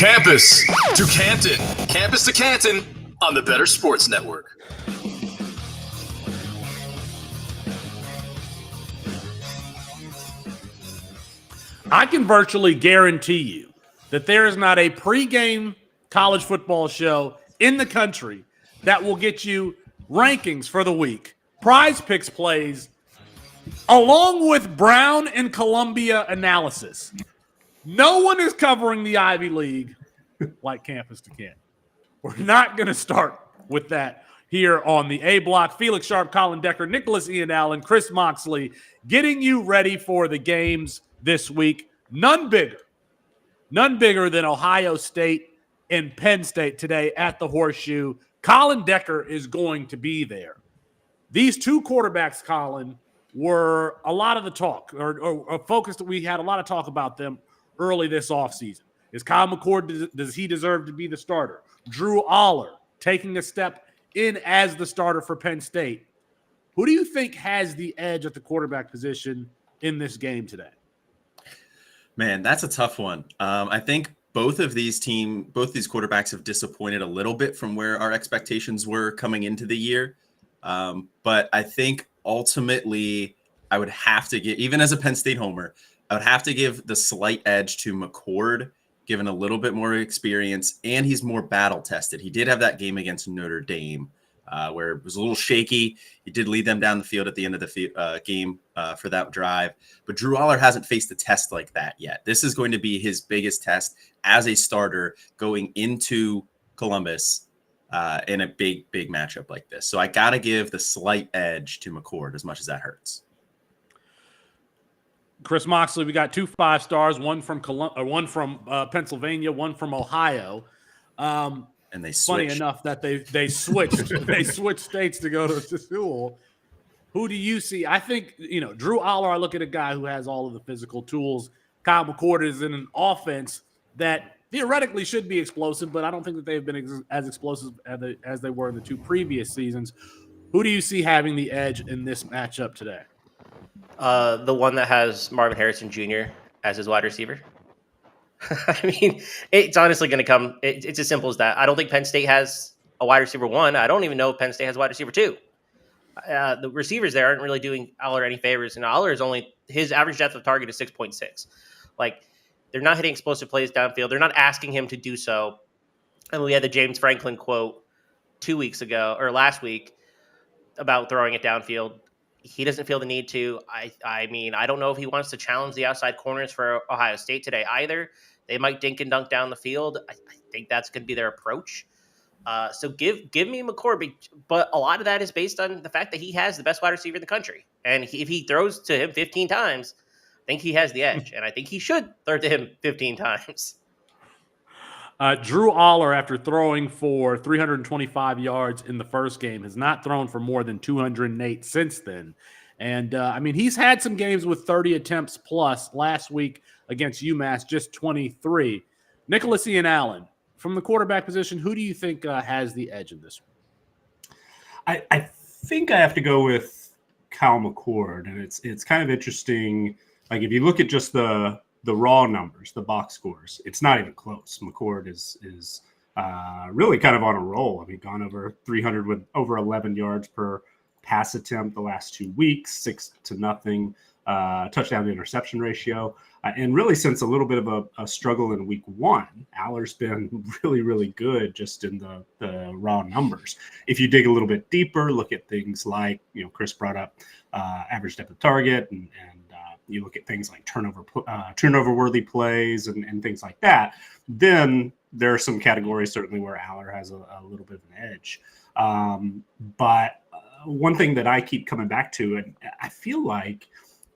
Campus to Canton. Campus to Canton on the Better Sports Network. I can virtually guarantee you that there is not a pregame college football show in the country that will get you rankings for the week, prize picks plays, along with Brown and Columbia analysis. No one is covering the Ivy League like Campus to Canton. We're not going to start with that here on the A Block. Felix Sharpe, Colin Decker, Nicholas Ian Allen, Chris Moxley, getting you ready for the games this week. None bigger than Ohio State and Penn State today at the Horseshoe. Colin Decker is going to be there. These two quarterbacks, Colin, were a lot of the talk or a focus that we had a lot of talk about them early this offseason. Is Kyle McCord, does he deserve to be the starter? Drew Aller taking a step in as the starter for Penn State. Who do you think has the edge at the quarterback position in this game today? Man, that's a tough one. I think both these quarterbacks have disappointed a little bit from where our expectations were coming into the year. But I think ultimately I would have to give, even as a Penn State homer, I would have to give the slight edge to McCord, given a little bit more experience, and he's more battle tested. He did have that game against Notre Dame where it was a little shaky. He did lead them down the field at the end of the game for that drive. But Drew Aller hasn't faced a test like that yet. This is going to be his biggest test as a starter going into Columbus in a big matchup like this. So I got to give the slight edge to McCord as much as that hurts. Chris Moxley, we got 2 5-stars, one from Pennsylvania, one from Ohio. And they switched. Funny enough that they switched they switched states to go to school. Who do you see? I think, Drew Aller, I look at a guy who has all of the physical tools. Kyle McCord is in an offense that theoretically should be explosive, but I don't think that they've been as explosive as they were in the 2 previous seasons. Who do you see having the edge in this matchup today? The one that has Marvin Harrison Jr. as his wide receiver. I mean, it's honestly going to come. It's as simple as that. I don't think Penn State has a wide receiver 1. I don't even know if Penn State has a wide receiver 2. The receivers there aren't really doing Aller any favors, and Aller is his average depth of target is 6.6. Like, they're not hitting explosive plays downfield. They're not asking him to do so. And we had the James Franklin quote 2 weeks ago or last week about throwing it downfield. He doesn't feel the need to. I mean, I don't know if he wants to challenge the outside corners for Ohio State today either. They might dink and dunk down the field. I think that's going to be their approach. So give me McCord, but a lot of that is based on the fact that he has the best wide receiver in the country. And if he throws to him 15 times, I think he has the edge. And I think he should throw to him 15 times. Drew Aller, after throwing for 325 yards in the first game, has not thrown for more than 208 since then. And, he's had some games with 30 attempts plus. Last week against UMass, just 23. Nicholas Ian Allen, from the quarterback position, who do you think has the edge in this one? I think I have to go with Kyle McCord. And it's kind of interesting. Like, if you look at just the raw numbers, the box scores, it's not even close. McCord is really kind of on a roll. I mean, gone over 300 with over 11 yards per pass attempt the last 2 weeks, 6-0 touchdown to interception ratio. And really since a little bit of a struggle in week 1, Aller's been really, really good just in the raw numbers. If you dig a little bit deeper, look at things like, Chris brought up average depth of target and you look at things like turnover-worthy plays and things like that, then there are some categories certainly where Aller has a little bit of an edge. But one thing that I keep coming back to, and I feel like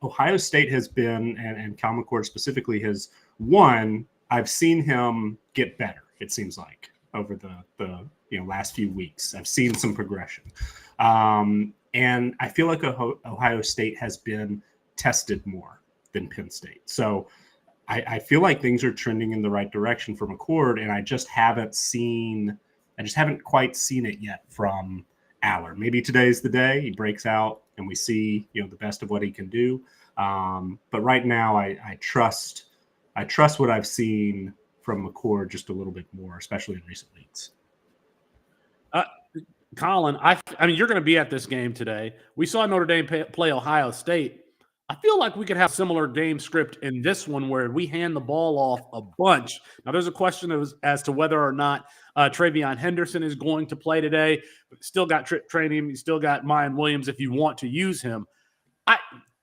Ohio State has been, and Kyle McCord specifically has won, I've seen him get better, it seems like, over the last few weeks. I've seen some progression. And I feel like Ohio State has been tested more than Penn State. So I feel like things are trending in the right direction for McCord, and I just haven't quite seen it yet from Aller. Maybe today's the day he breaks out and we see, the best of what he can do. But right now I trust what I've seen from McCord just a little bit more, especially in recent weeks. Colin, I mean, you're going to be at this game today. We saw Notre Dame play Ohio State. I feel like we could have a similar game script in this one where we hand the ball off a bunch. Now, there's a question as to whether or not Travion Henderson is going to play today. But still got training. You still got Mayan Williams if you want to use him.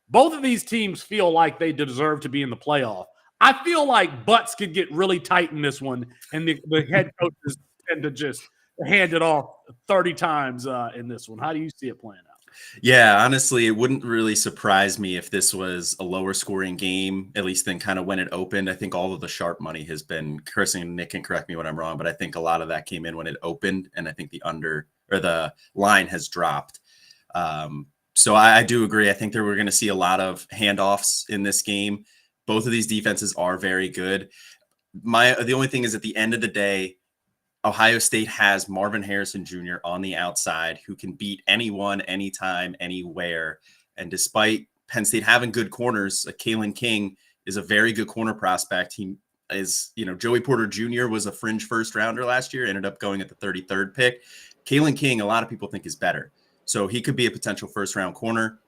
Both of these teams feel like they deserve to be in the playoff. I feel like butts could get really tight in this one, and the head coaches tend to just hand it off 30 times in this one. How do you see it playing out? Yeah, honestly, it wouldn't really surprise me if this was a lower scoring game, at least than kind of when it opened. I think all of the sharp money has been, Chris and Nick can correct me when I'm wrong, but I think a lot of that came in when it opened, and I think the line has dropped. So I do agree. I think that we're going to see a lot of handoffs in this game. Both of these defenses are very good. The only thing is, at the end of the day, Ohio State has Marvin Harrison Jr. on the outside who can beat anyone, anytime, anywhere. And despite Penn State having good corners, Kalen King is a very good corner prospect. He is, Joey Porter Jr. was a fringe first rounder last year, ended up going at the 33rd pick. Kalen King, a lot of people think is better. So he could be a potential first round corner.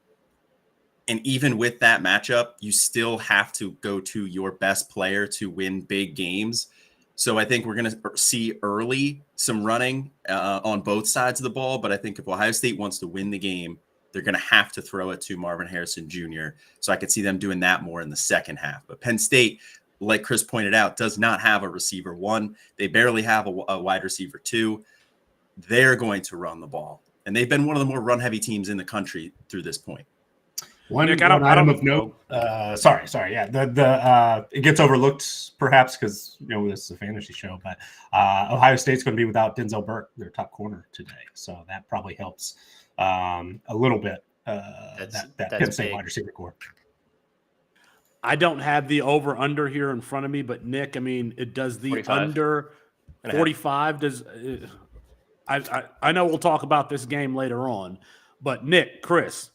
And even with that matchup, you still have to go to your best player to win big games. So I think we're going to see early some running on both sides of the ball. But I think if Ohio State wants to win the game, they're going to have to throw it to Marvin Harrison Jr. So I could see them doing that more in the second half. But Penn State, like Chris pointed out, does not have a receiver 1. They barely have a wide receiver 2. They're going to run the ball. And they've been one of the more run-heavy teams in the country through this point. One item of note. Sorry. Yeah, it gets overlooked perhaps because this is a fantasy show, but Ohio State's going to be without Denzel Burke, their top corner today, so that probably helps a little bit. That Penn State wide receiver core. I don't have the over under here in front of me, but Nick, I mean, it does the 45. Under 45 does. I know we'll talk about this game later on, but Nick, Chris.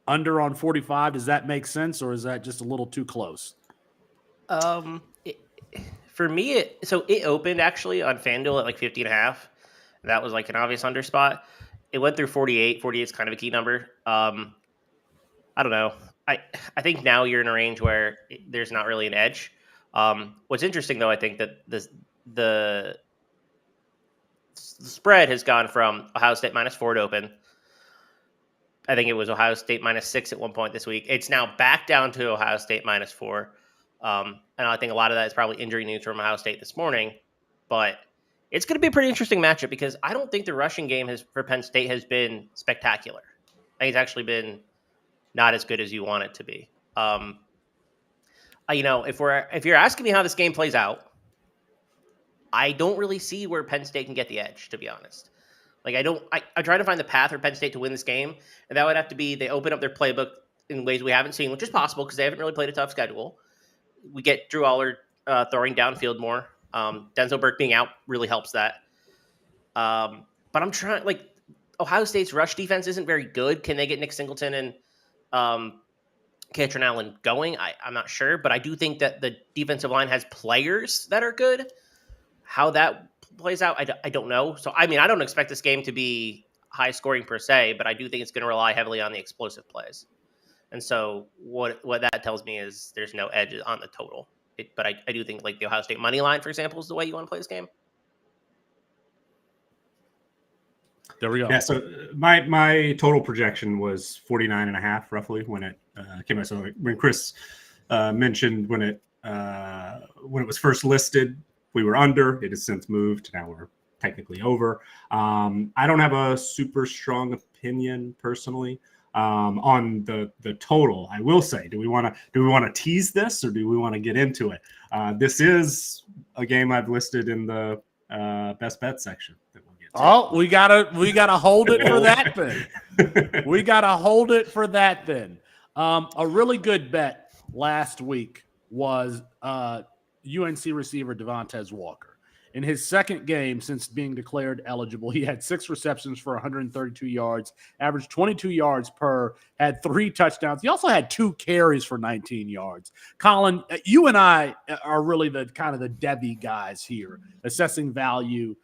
Under on 45, does that make sense, or is that just a little too close? For me, it opened actually on FanDuel at like 50.5. That was like an obvious under spot. It went through 48. 48 is kind of a key number. I don't know. I think now you're in a range where there's not really an edge. What's interesting though, I think that the spread has gone from Ohio State -4 to open. I think it was Ohio State -6 at one point this week. It's now back down to Ohio State -4. And I think a lot of that is probably injury news from Ohio State this morning. But it's going to be a pretty interesting matchup because I don't think the rushing game for Penn State has been spectacular. I think it's actually been not as good as you want it to be. If you're asking me how this game plays out, I don't really see where Penn State can get the edge, to be honest. Like I try to find the path for Penn State to win this game, and that would have to be they open up their playbook in ways we haven't seen, which is possible because they haven't really played a tough schedule. We get Drew Aller throwing downfield more. Denzel Burke being out really helps that. But I'm trying, Ohio State's rush defense isn't very good. Can they get Nick Singleton and Katrin Allen going? I'm not sure, but I do think that the defensive line has players that are good. How that plays out, I don't know. So, I mean, I don't expect this game to be high scoring per se, but I do think it's going to rely heavily on the explosive plays. And so what that tells me is there's no edge on the total. But I do think the Ohio State money line, for example, is the way you want to play this game. There we go. Yeah, so my total projection was 49.5 roughly when it came out. So when Chris mentioned when it was first listed, we were under. It has since moved. Now we're technically over. I don't have a super strong opinion personally on the total. I will say, do we want to tease this or do we want to get into it? This is a game I've listed in the best bet section that we'll get to. Oh, we gotta hold it for that then. We gotta hold it for that then. A really good bet last week was UNC receiver Devontae Walker. In his second game since being declared eligible, he had 6 receptions for 132 yards, averaged 22 yards per, had 3 touchdowns. He also had 2 carries for 19 yards. Colin, you and I are really the kind of the Debbie guys here, assessing value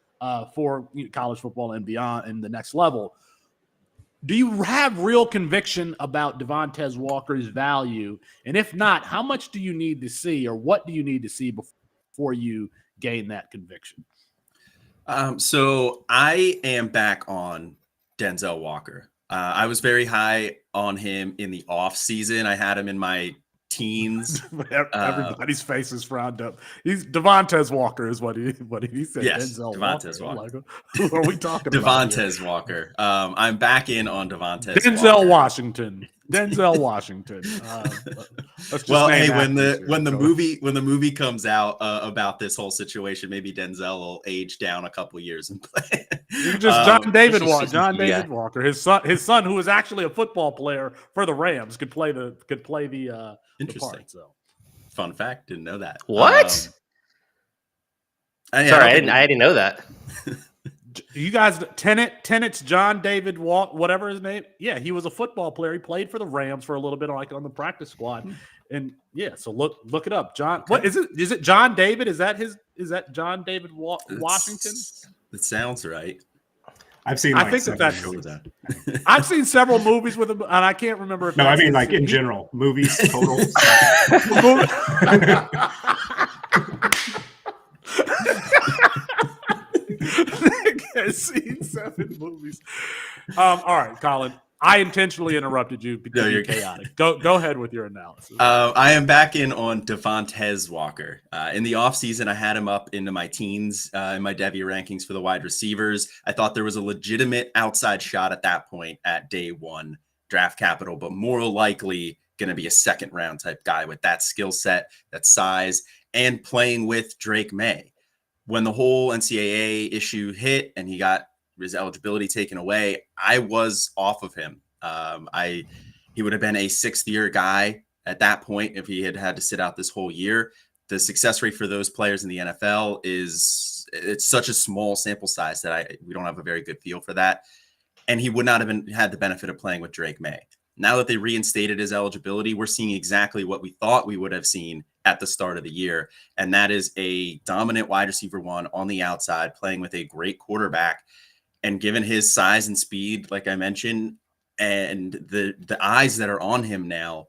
for college football and beyond and the next level. Do you have real conviction about Devontae Walker's value? And if not, how much do you need to see, or what do you need to see before you gain that conviction? So I am back on Denzel Walker. I was very high on him in the off season. I had him in my teens. Everybody's face is frowned up. He's Devontae Walker is what he said. Yes, Denzel Devontae Walker. Like, who are we talking about? Devontae Walker. I'm back in on Devontae. Denzel Washington. Denzel Washington. Well, hey, when the movie comes out about this whole situation, maybe Denzel will age down a couple years and play. Just John David Walker, his son, who was actually a football player for the Rams, could play the Interesting. part, so. Fun fact, didn't know that. What? Sorry, I didn't know that. You guys, Tenet's John David Walker, whatever his name. Yeah, he was a football player. He played for the Rams for a little bit, like on the practice squad. And yeah, so look it up. John, okay. What is it? Is it John David? Is that John David Washington? It sounds right. I've seen. I think that's. I've seen several movies with him, and I can't remember if. No, I mean like in general, movies total. Has seen 7 movies. All right, Colin. I intentionally interrupted you because you're chaotic. Go ahead with your analysis. I am back in on Devontae Walker. In the offseason, I had him up into my teens in my Devy rankings for the wide receivers. I thought there was a legitimate outside shot at that point at day 1 draft capital, but more likely going to be a second round type guy with that skill set, that size, and playing with Drake May. When the whole NCAA issue hit and he got his eligibility taken away, I was off of him. He would have been a 6th-year guy at that point if he had to sit out this whole year. The success rate for those players in the NFL it's such a small sample size that we don't have a very good feel for that. And he would not have had the benefit of playing with Drake May. Now that they reinstated his eligibility, we're seeing exactly what we thought we would have seen at the start of the year. And that is a dominant wide receiver 1 on the outside playing with a great quarterback. And given his size and speed, like I mentioned, and the eyes that are on him now,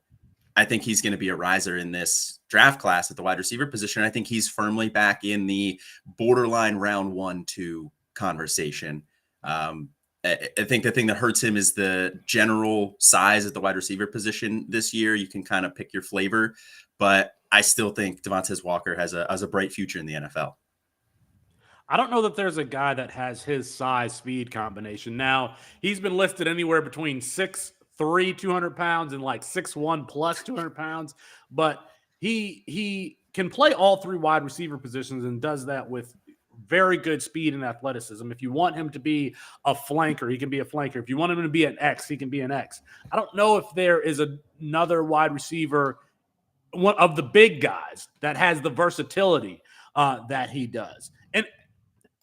I think he's going to be a riser in this draft class at the wide receiver position. I think he's firmly back in the borderline round 1-2 conversation. I think the thing that hurts him is the general size at the wide receiver position this year. You can kind of pick your flavor, but I still think Devontae Walker has a bright future in the NFL. I don't know that there's a guy that has his size speed combination. Now, he's been listed anywhere between 6'3", 200 pounds and like 6'1" plus 200 pounds, but he can play all 3 wide receiver positions and does that with very good speed and athleticism. If you want him to be a flanker, he can be a flanker. If you want him to be an X, he can be an X. I don't know if there is another wide receiver, one of the big guys, that has the versatility that he does. And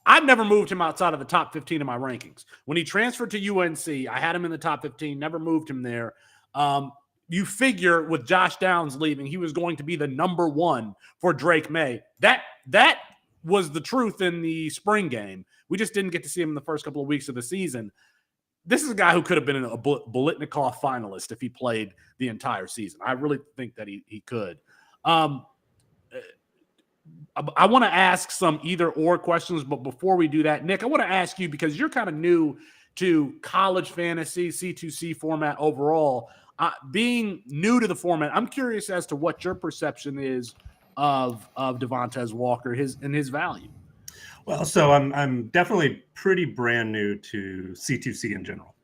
I've never moved him outside of the top 15 of my rankings. When he transferred to UNC, I had him in the top 15, never moved him there. You figure with Josh Downs leaving, he was going to be the number 1 for Drake May. That was the truth in the spring game. We just didn't get to see him in the first couple of weeks of the season. This is a guy who could have been a Bolitnikoff finalist if he played the entire season. I really think that he could. I want to ask some either or questions, but before we do that, Nick, I want to ask you, because you're kind of new to college fantasy, C2C format overall. Being new to the format, I'm curious as to what your perception is of Devontae Walker, his value. Well, so I'm definitely pretty brand new to C2C in general.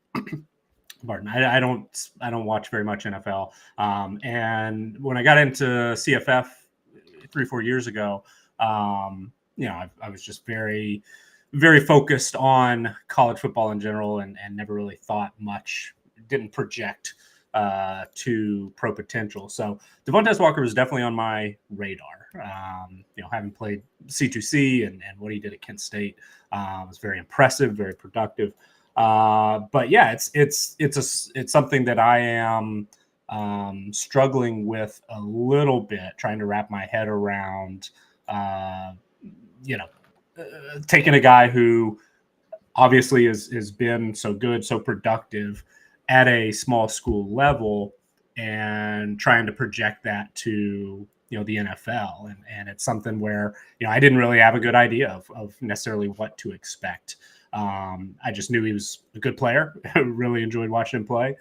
Pardon, I don't watch very much NFL. And when I got into CFF 3-4 years ago, I was just very, very focused on college football in general, and never really thought much, didn't project to pro potential. So Devontae Walker was definitely on my radar. Having played C2C and what he did at Kent State was very impressive, very productive. But yeah, it's something that I am struggling with a little bit, trying to wrap my head around. Taking a guy who obviously has been so good, so productive at a small school level, and trying to project that to the NFL, and it's something where I didn't really have a good idea of necessarily what to expect. I just knew he was a good player. Really enjoyed watching him play.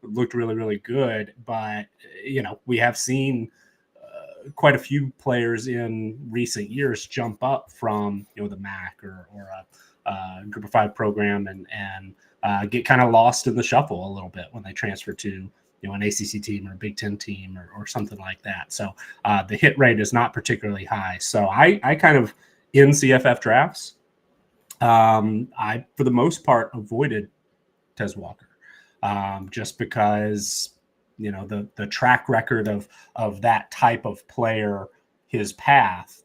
Looked really, really good. But we have seen quite a few players in recent years jump up from the MAC or a Group of 5 program and get kind of lost in the shuffle a little bit when they transfer to an ACC team or a Big Ten team or something like that. So the hit rate is not particularly high. So I kind of, in CFF drafts, I, for the most part, avoided Tez Walker just because, the track record of that type of player, his path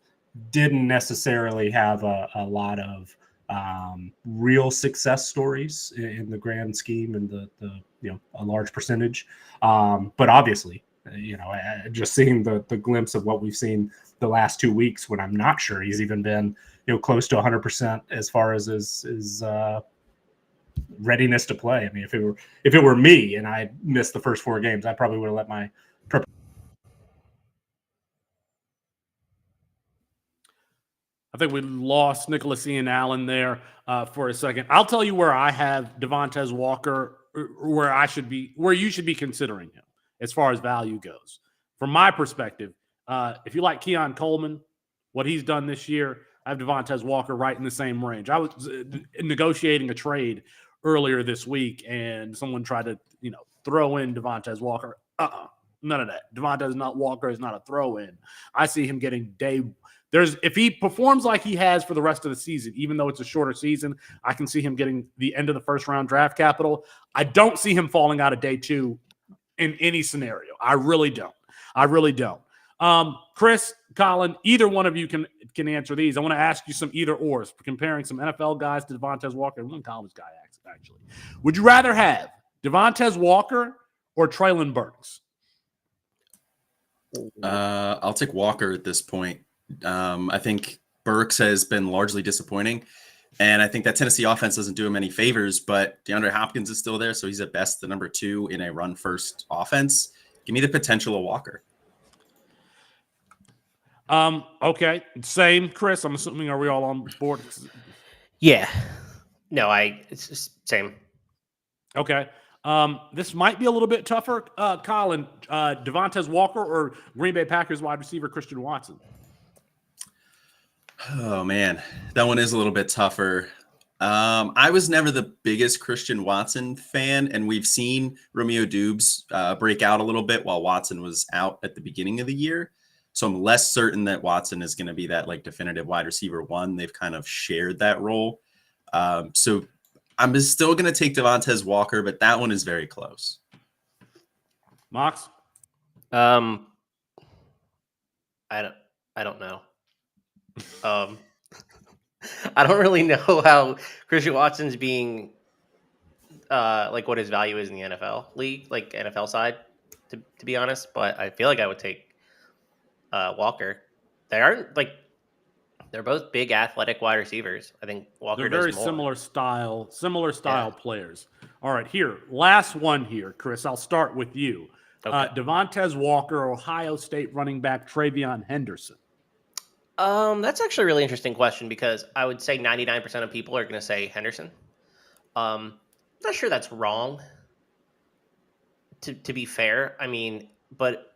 didn't necessarily have a lot of real success stories in the grand scheme and the a large percentage. But obviously, just seeing the glimpse of what we've seen the last 2 weeks, when I'm not sure he's even been close to 100% as far as his readiness to play. I mean, if it were me and I missed the first 4 games, I probably would have let my I think we lost Nicholas Ian Allen there for a second. I'll tell you where I have Devontae Walker, where you should be considering him as far as value goes. From my perspective, if you like Keon Coleman, what he's done this year, I have Devontae Walker right in the same range. I was negotiating a trade earlier this week, and someone tried to throw in Devontae Walker. None of that. Devontae Walker is not a throw-in. I see him getting if he performs like he has for the rest of the season, even though it's a shorter season, I can see him getting the end of the first round draft capital. I don't see him falling out of day 2 in any scenario. I really don't. Chris, Colin, either one of you can answer these. I want to ask you some either ors, comparing some NFL guys to Devontae Walker and one college guy, actually. Would you rather have Devontae Walker or Traylon Burks? I'll take Walker at this point. I think Burks has been largely disappointing, and I think that Tennessee offense doesn't do him any favors, but DeAndre Hopkins is still there, so he's at best the number 2 in a run-first offense. Give me the potential of Walker. Okay. Same, Chris. I'm assuming, are we all on board? Yeah. No, it's just same. Okay. This might be a little bit tougher. Colin, Devontae Walker or Green Bay Packers wide receiver Christian Watson? Oh, man. That one is a little bit tougher. I was never the biggest Christian Watson fan, and we've seen Romeo Dubes break out a little bit while Watson was out at the beginning of the year. So I'm less certain that Watson is going to be that definitive wide receiver 1. They've kind of shared that role. So I'm still going to take Devontae Walker, but that one is very close. Mox? I don't know. I don't really know how Christian Watson's being what his value is in the NFL league, NFL side, to be honest. But I feel like I would take Walker. They aren't they're both big athletic wide receivers. I think Walker they're very does more. similar style players. All right, here, last one here, Chris. I'll start with you. Okay. Devontae Walker, Ohio State running back Travion Henderson. That's actually a really interesting question because I would say 99% of people are going to say Henderson. I'm not sure that's wrong. To be fair, I mean, but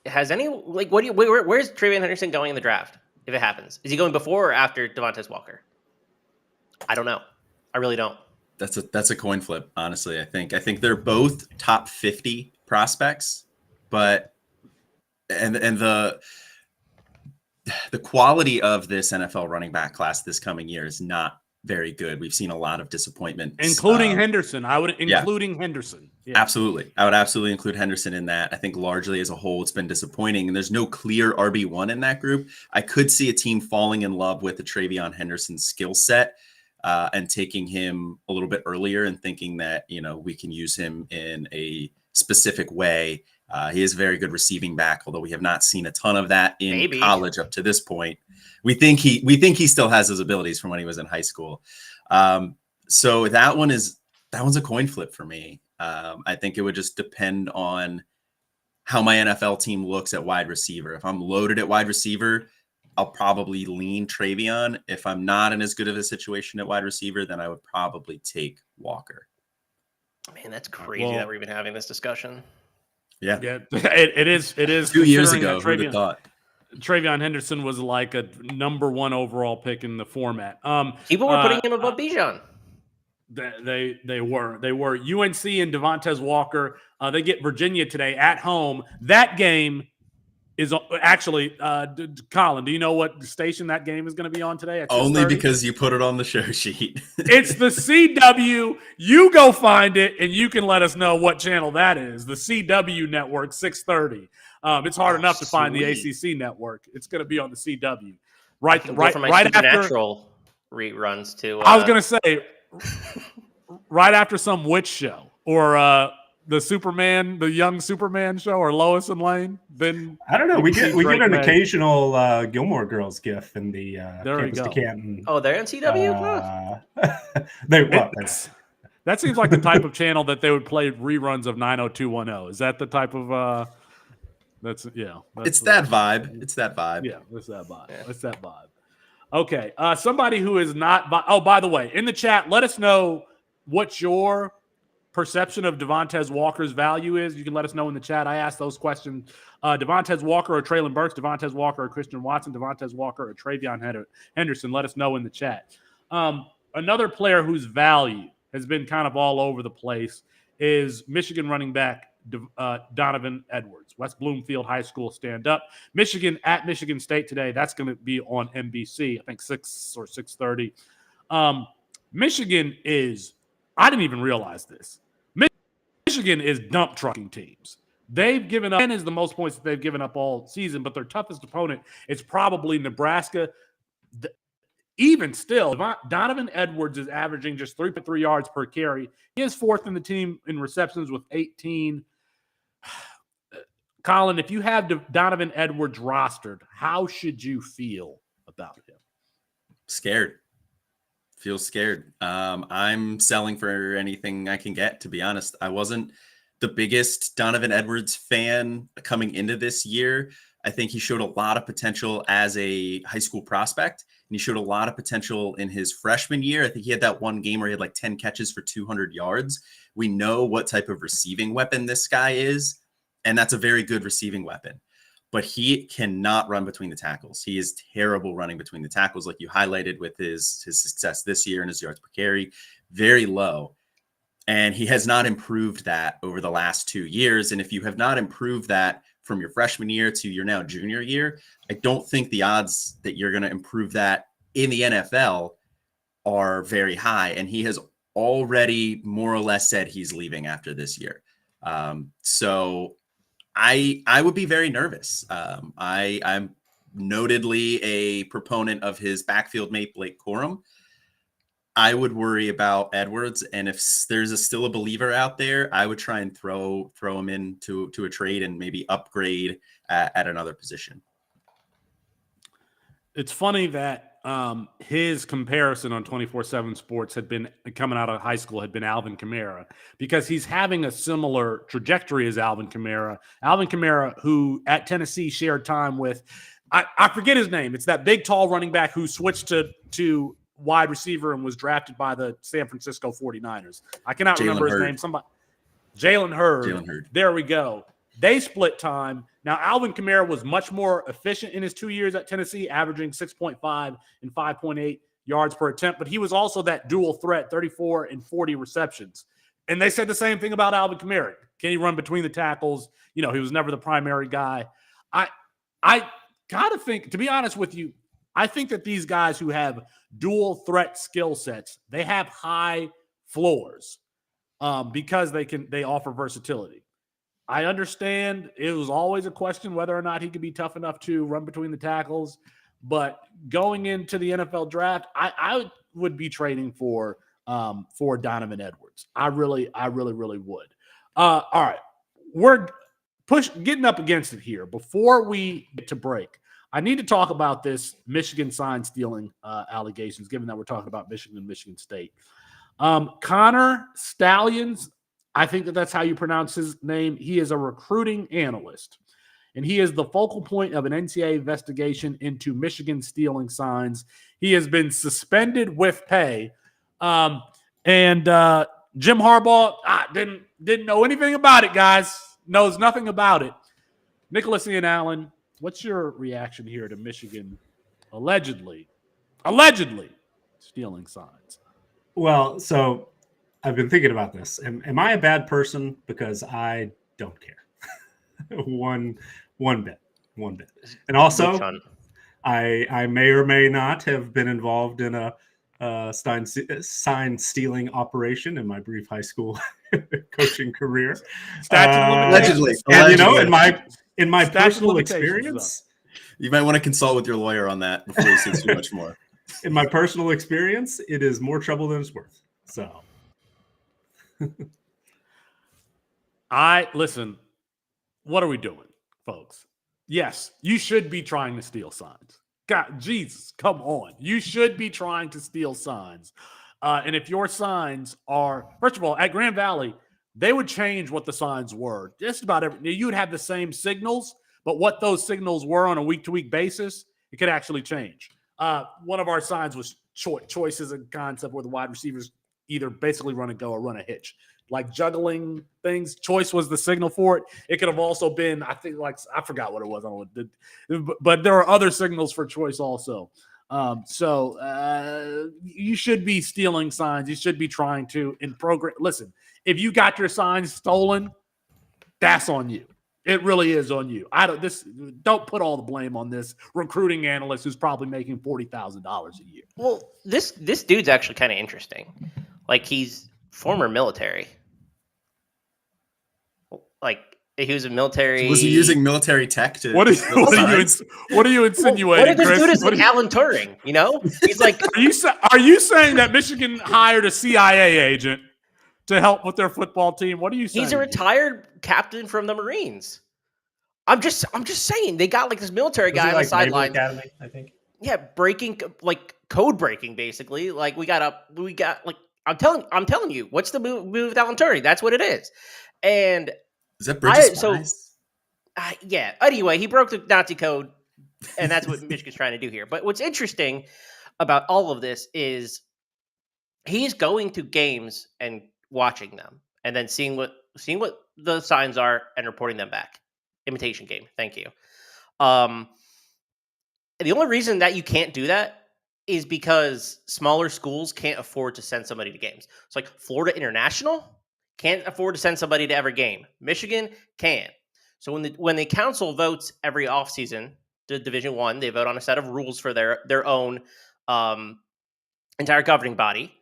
has any where's Travion Henderson going in the draft if it happens? Is he going before or after Devontae Walker? I don't know. I really don't. That's a coin flip, honestly. I think they're both top 50 prospects, but and the quality of this NFL running back class this coming year is not very good. We've seen a lot of disappointment, including Henderson. Including Henderson. Yeah. Absolutely. I would absolutely include Henderson in that. I think largely as a whole, it's been disappointing, and there's no clear RB1 in that group. I could see a team falling in love with the Travion Henderson skill set and taking him a little bit earlier and thinking that, we can use him in a specific way. He is a very good receiving back, although we have not seen a ton of that in college up to this point. We think he still has those abilities from when he was in high school. So that one's a coin flip for me. I think it would just depend on how my NFL team looks at wide receiver. If I'm loaded at wide receiver, I'll probably lean Travion. If I'm not in as good of a situation at wide receiver, then I would probably take Walker. Man, that's crazy that we're even having this discussion. Yeah. It is. 2 years ago, who'd have thought? Travion Henderson was like a number 1 overall pick in the format. People were putting him above Bijan. They were. UNC and Devontae Walker. They get Virginia today at home. That game is actually, Colin, do you know what station that game is going to be on today? Only because you put it on the show sheet. It's the CW. You go find it, and you can let us know what channel that is. The CW network, 6:30. It's hard enough to find the ACC network. It's going to be on the CW. Right after natural reruns too. I was going to say, right after some witch show or the young Superman show, or Lois and Lane. Then I don't know. We get an occasional Gilmore Girls gif in the Campus2Canton. Oh, they're on CW. That seems like the type of channel that they would play reruns of 90210. Is that the type of? It's that vibe. It's that vibe. Yeah, it's that vibe. Yeah. It's that vibe. Okay. Somebody who is not. By the way, in the chat, let us know what your perception of Devontae Walker's value is. You can let us know in the chat. I asked those questions. Devontae Walker or Treylon Burks, Devontae Walker or Christian Watson, Devontae Walker or Travion Henderson. Let us know in the chat. Another player whose value has been kind of all over the place is Michigan running back Donovan Edwards. West Bloomfield High School stand up. Michigan at Michigan State today. That's going to be on NBC, I think 6 or 6:30. Michigan is, I didn't even realize this. Michigan is dump trucking teams. They've given up, 10 is the most points that they've given up all season, but their toughest opponent is probably Nebraska. Even still, Donovan Edwards is averaging just 3.3 yards per carry. He is 4th in the team in receptions with 18. Colin, if you have Donovan Edwards rostered, how should you feel about him? Scared. Feel scared. I'm selling for anything I can get, to be honest. I wasn't the biggest Donovan Edwards fan coming into this year. I think he showed a lot of potential as a high school prospect, and he showed a lot of potential in his freshman year. I think he had that one game where he had like 10 catches for 200 yards. We know what type of receiving weapon this guy is, and that's a very good receiving weapon. But he cannot run between the tackles. He is terrible running between the tackles, like you highlighted with his success this year and his yards per carry, very low. And he has not improved that over the last 2 years. And if you have not improved that from your freshman year to your now junior year, I don't think the odds that you're going to improve that in the NFL are very high. And he has already more or less said he's leaving after this year. So I would be very nervous. I'm notedly a proponent of his backfield mate, Blake Corum. I would worry about Edwards, and if there's still a believer out there, I would try and throw him into a trade and maybe upgrade at another position. It's funny that his comparison on 24/7 Sports had been coming out of high school had been Alvin Kamara, because he's having a similar trajectory as Alvin Kamara. Alvin Kamara, who at Tennessee shared time with, I forget his name. It's that big, tall running back who switched to wide receiver and was drafted by the San Francisco 49ers. I cannot remember his name. Jalen Hurd. There we go. They split time. Now, Alvin Kamara was much more efficient in his 2 years at Tennessee, averaging 6.5 and 5.8 yards per attempt. But he was also that dual threat, 34 and 40 receptions. And they said the same thing about Alvin Kamara. Can he run between the tackles? He was never the primary guy. I got to think, to be honest with you, I think that these guys who have dual threat skill sets, they have high floors because they offer versatility. I understand it was always a question whether or not he could be tough enough to run between the tackles, but going into the NFL draft, I would be trading for Donovan Edwards. I really would. All right, we're getting up against it here. Before we get to break, I need to talk about this Michigan sign stealing allegations, given that we're talking about Michigan and Michigan State. Connor Stallions, I think that's how you pronounce his name. He is a recruiting analyst, and he is the focal point of an NCAA investigation into Michigan stealing signs. He has been suspended with pay. And Jim Harbaugh didn't know anything about it, guys. Knows nothing about it. Nicholas Ian Allen, what's your reaction here to Michigan allegedly stealing signs? Well, so I've been thinking about this. Am I a bad person because I don't care? one bit. And also, I may or may not have been involved in a sign stealing operation in my brief high school coaching career. Allegedly. And in my personal experience, you might want to consult with your lawyer on that before you say too much more. In my personal experience, it is more trouble than it's worth. So, listen. What are we doing, folks? Yes, you should be trying to steal signs. God, Jesus, come on. You should be trying to steal signs. And if your signs are, first of all, at Grand Valley, they would change what the signs were. Just about every, you would have the same signals, but what those signals were on a week-to-week basis, it could actually change. One of our signs was choice is a concept where the wide receivers either basically run a go or run a hitch. Like juggling things, choice was the signal for it. It could have also been, I think, I forgot what it was. I don't know, but there are other signals for choice also. So you should be stealing signs. You should be trying to program. Listen, if you got your signs stolen, that's on you. It really is on you. Don't put all the blame on this recruiting analyst who's probably making $40,000 a year. Well, this dude's actually kind of interesting. Like, he's former military. Like, he was a military. So was he using military tech to? What are you insinuating? What if this Chris? dude is like Alan Turing? You know, he's like. Are you saying that Michigan hired a CIA agent to help with their football team? What are you saying? He's a retared captain from the Marines. I'm just saying they got like this military guy on the sideline. Academy, I think. Yeah, code breaking basically. Like we got like I'm telling you, what's the move with Alan Turing? That's what it is. And is that Bridge of Spies? Yeah. Anyway, he broke the Nazi code, and that's what Michigan's trying to do here. But what's interesting about all of this is he's going to games and watching them, and then seeing what the signs are and reporting them back. Imitation game. Thank you. The only reason that you can't do that is because smaller schools can't afford to send somebody to games. It's like Florida International can't afford to send somebody to every game. Michigan can. So when the council votes every offseason, the Division I, they vote on a set of rules for their own entire governing body.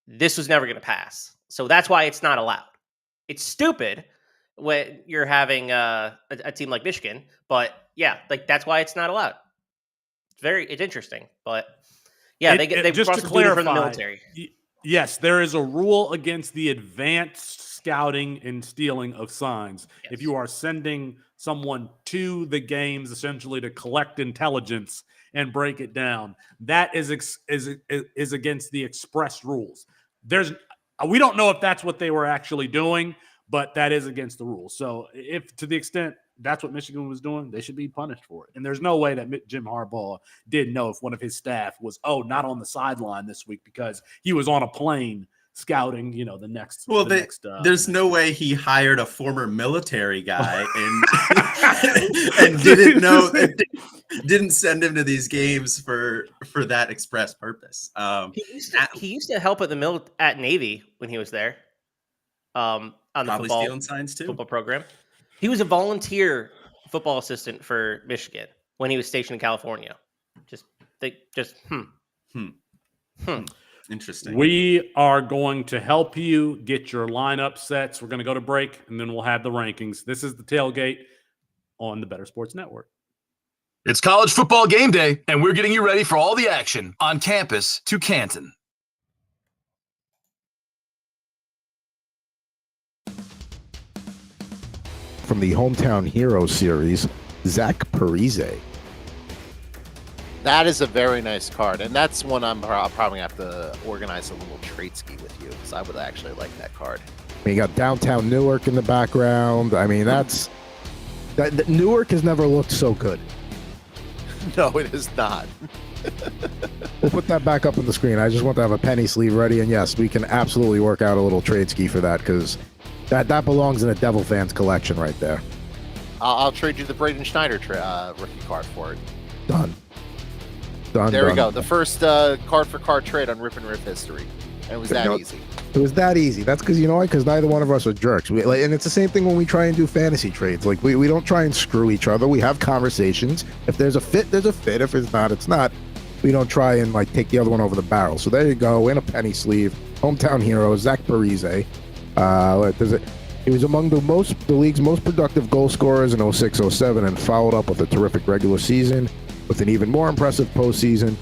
This was never going to pass. So that's why it's not allowed. It's stupid when you're having a team like Michigan, but yeah, like that's why it's not allowed. It's interesting, but yeah, they just to clarify from the military. Yes, there is a rule against the advanced scouting and stealing of signs. Yes. If you are sending someone to the games essentially to collect intelligence and break it down, that is against the express rules. We don't know if that's what they were actually doing, but that is against the rules. So if to the extent that's what Michigan was doing, they should be punished for it. And there's no way that Jim Harbaugh didn't know if one of his staff was, not on the sideline this week because he was on a plane scouting, the next. Well, there's no way he hired a former military guy and didn't send him to these games for that express purpose. He used to help at Navy when he was there. On the football program. He was a volunteer football assistant for Michigan when he was stationed in California. Just They just Interesting. We are going to help you get your lineup sets. We're going to go to break, and then we'll have the rankings. This is the Tailgate on the Better Sports Network. It's college football game day, and we're getting you ready for all the action on Campus to Canton. From the Hometown Hero series, Zach Parise. That is a very nice card, and that's one I'm probably going to have to organize a little trade ski with you, because I would actually like that card. You got downtown Newark in the background. I mean, Newark has never looked so good. No, it is not. We'll put that back up on the screen. I just want to have a penny sleeve ready, and yes, we can absolutely work out a little trade ski for that, because that belongs in a Devil fans collection right there. I'll trade you the Braden Schneider rookie card for it. Done. There we go. The first card-for-card trade on Rip and Rip history. And it was that easy. It was that easy. That's because, you know what? Because neither one of us are jerks. And it's the same thing when we try and do fantasy trades. Like, we don't try and screw each other. We have conversations. If there's a fit, there's a fit. If it's not, it's not. We don't try and, take the other one over the barrel. So there you go. In a penny sleeve. Hometown hero, Zach Parise. He was among the league's most productive goal scorers in 06-07 and followed up with a terrific regular season with an even more impressive postseason.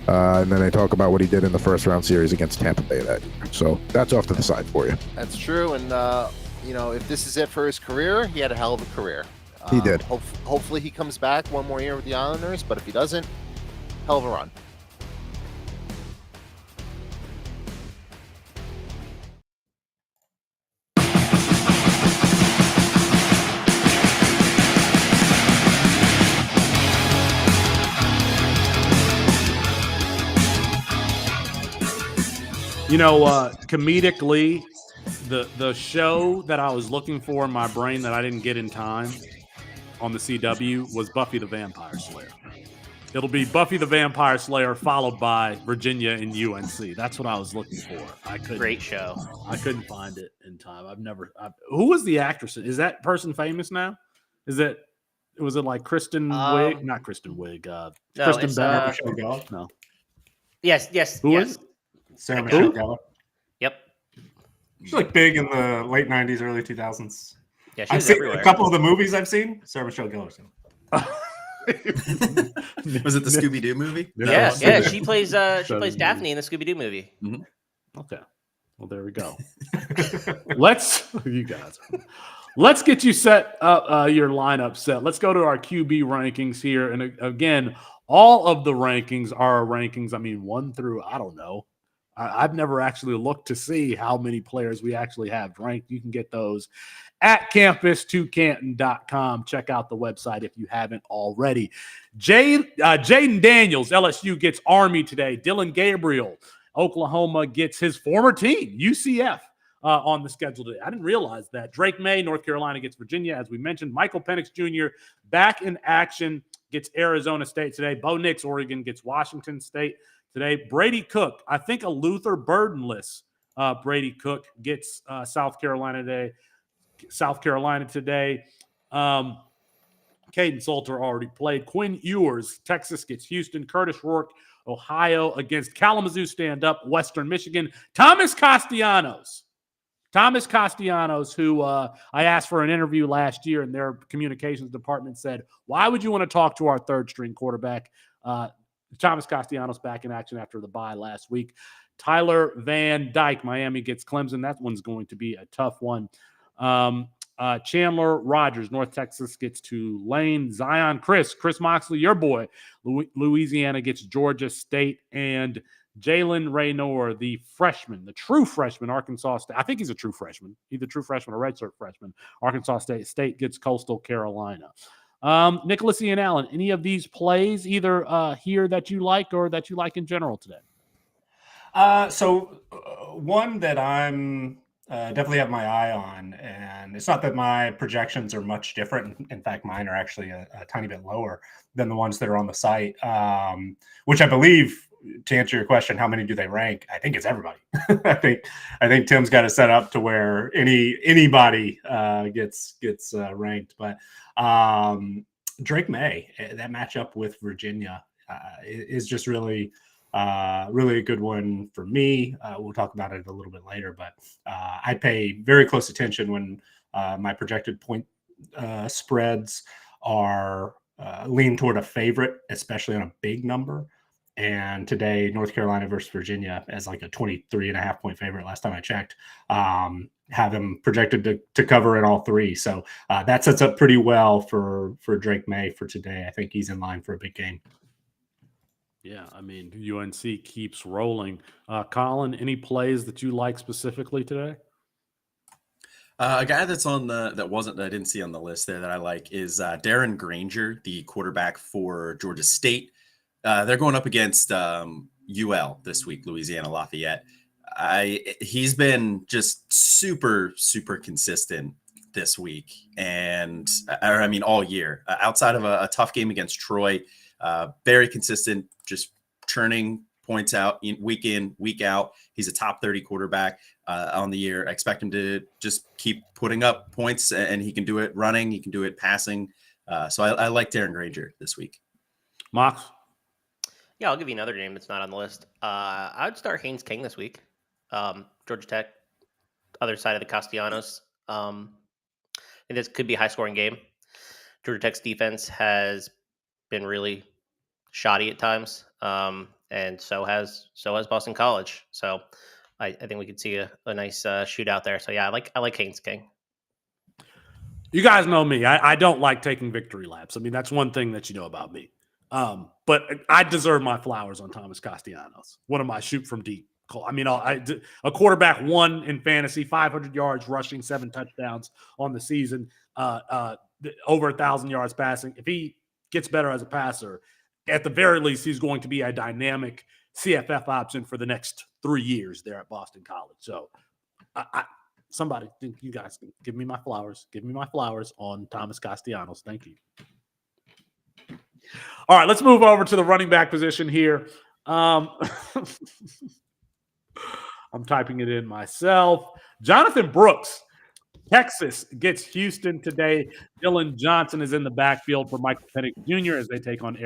And then they talk about what he did in the first round series against Tampa Bay that year. So that's off to the side for you. That's true. And, if this is it for his career, he had a hell of a career. He did. Hopefully he comes back one more year with the Islanders, but if he doesn't, hell of a run. Comedically, the show that I was looking for in my brain that I didn't get in time on the CW was Buffy the Vampire Slayer. It'll be Buffy the Vampire Slayer followed by Virginia and UNC. That's what I was looking for. Great show. I couldn't find it in time. Who was the actress? Is that person famous now? Was it like Kristen Wiig? Not Kristen Wiig. Kristen Bell. No. Yes. Who is? Sarah Michelle Gellar. Yep. She's big in the late 90s, early 2000s. Yeah, I've seen a couple of the movies I've seen. Sarah Michelle Gellar's in. Was it the Scooby-Doo movie? Yeah. She plays Daphne in the Scooby-Doo movie. Mm-hmm. Okay. Well, there we go. Let's get you set up, your lineup set. Let's go to our QB rankings here. And again, all of the rankings are rankings. I mean, 1 through, I don't know. I've never actually looked to see how many players we actually have ranked. You can get those at Campus2Canton.com. Check out the website if you haven't already. Jaden Daniels, LSU, gets Army today. Dylan Gabriel, Oklahoma, gets his former team, UCF, on the schedule today. I didn't realize that. Drake May, North Carolina, gets Virginia, as we mentioned. Michael Penix Jr. back in action, gets Arizona State today. Bo Nix, Oregon, gets Washington State today. Brady Cook, I think a Luther burdenless Brady Cook, gets South Carolina today. Caden Salter already played. Quinn Ewers, Texas, gets Houston. Curtis Rourke, Ohio, against Kalamazoo stand-up, Western Michigan. Thomas Castellanos, who I asked for an interview last year, and their communications department said, why would you want to talk to our third-string quarterback? Thomas Castellanos back in action after the bye last week. Tyler Van Dyke, Miami, gets Clemson. That one's going to be a tough one. Chandler Rogers, North Texas, gets Tulane. Zion Chris Moxley, your boy, Louisiana, gets Georgia State. And Jalen Raynor, the true freshman, Arkansas State. I think he's a true freshman, either true freshman or redshirt freshman. Arkansas State gets Coastal Carolina. Nicholas Ian Allen, any of these plays either here that you like or that you like in general today? So one that I'm definitely have my eye on, and it's not that my projections are much different. In fact, mine are actually a tiny bit lower than the ones that are on the site, which I believe, to answer your question, how many do they rank? I think it's everybody. I think Tim's got it set up to where anybody gets ranked. But Drake May, that matchup with Virginia, is just really really a good one for me. We'll talk about it a little bit later, but I pay very close attention when my projected point spreads are lean toward a favorite, especially on a big number. And today, North Carolina versus Virginia as like a 23.5 point favorite last time I checked, have them projected to cover in all three. So that sets up pretty well for Drake May for today. I think he's in line for a big game. Yeah, I mean, UNC keeps rolling. Colin, any plays that you like specifically today? A guy that's on that I didn't see on the list there that I like is Darren Granger, the quarterback for Georgia State. They're going up against UL this week, Louisiana Lafayette. He's been just super, super consistent this week, and I mean all year. Outside of a tough game against Troy, very consistent, just churning points out week in, week out. He's a top 30 quarterback on the year. I expect him to just keep putting up points, and he can do it running, he can do it passing. So I like Darren Granger this week. Mox? Yeah, I'll give you another name that's not on the list. I would start Haynes King this week. Georgia Tech, other side of the Castellanos. And this could be a high-scoring game. Georgia Tech's defense has been really shoddy at times, and so has Boston College. So I think we could see a nice shootout there. So yeah, I like Haynes King. You guys know me. I don't like taking victory laps. I mean, that's one thing that you know about me. But I deserve my flowers on Thomas Castellanos. One of my shoot from deep. I mean, a quarterback won in fantasy, 500 yards rushing, 7 touchdowns on the season, over 1,000 yards passing. If he gets better as a passer, at the very least, he's going to be a dynamic CFF option for the next 3 years there at Boston College. So somebody, you guys, give me my flowers. Give me my flowers on Thomas Castellanos. Thank you. All right, let's move over to the running back position here. I'm typing it in myself. Jonathan Brooks, Texas gets Houston today. Dylan Johnson is in the backfield for Michael Penix Jr. as they take on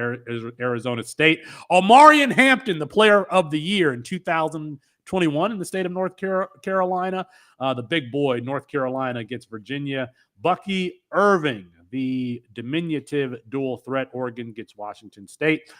Arizona State. Omarion Hampton, the player of the year in 2021 in the state of North Carolina. The big boy, North Carolina, gets Virginia. Bucky Irving, the diminutive dual threat, Oregon gets Washington State.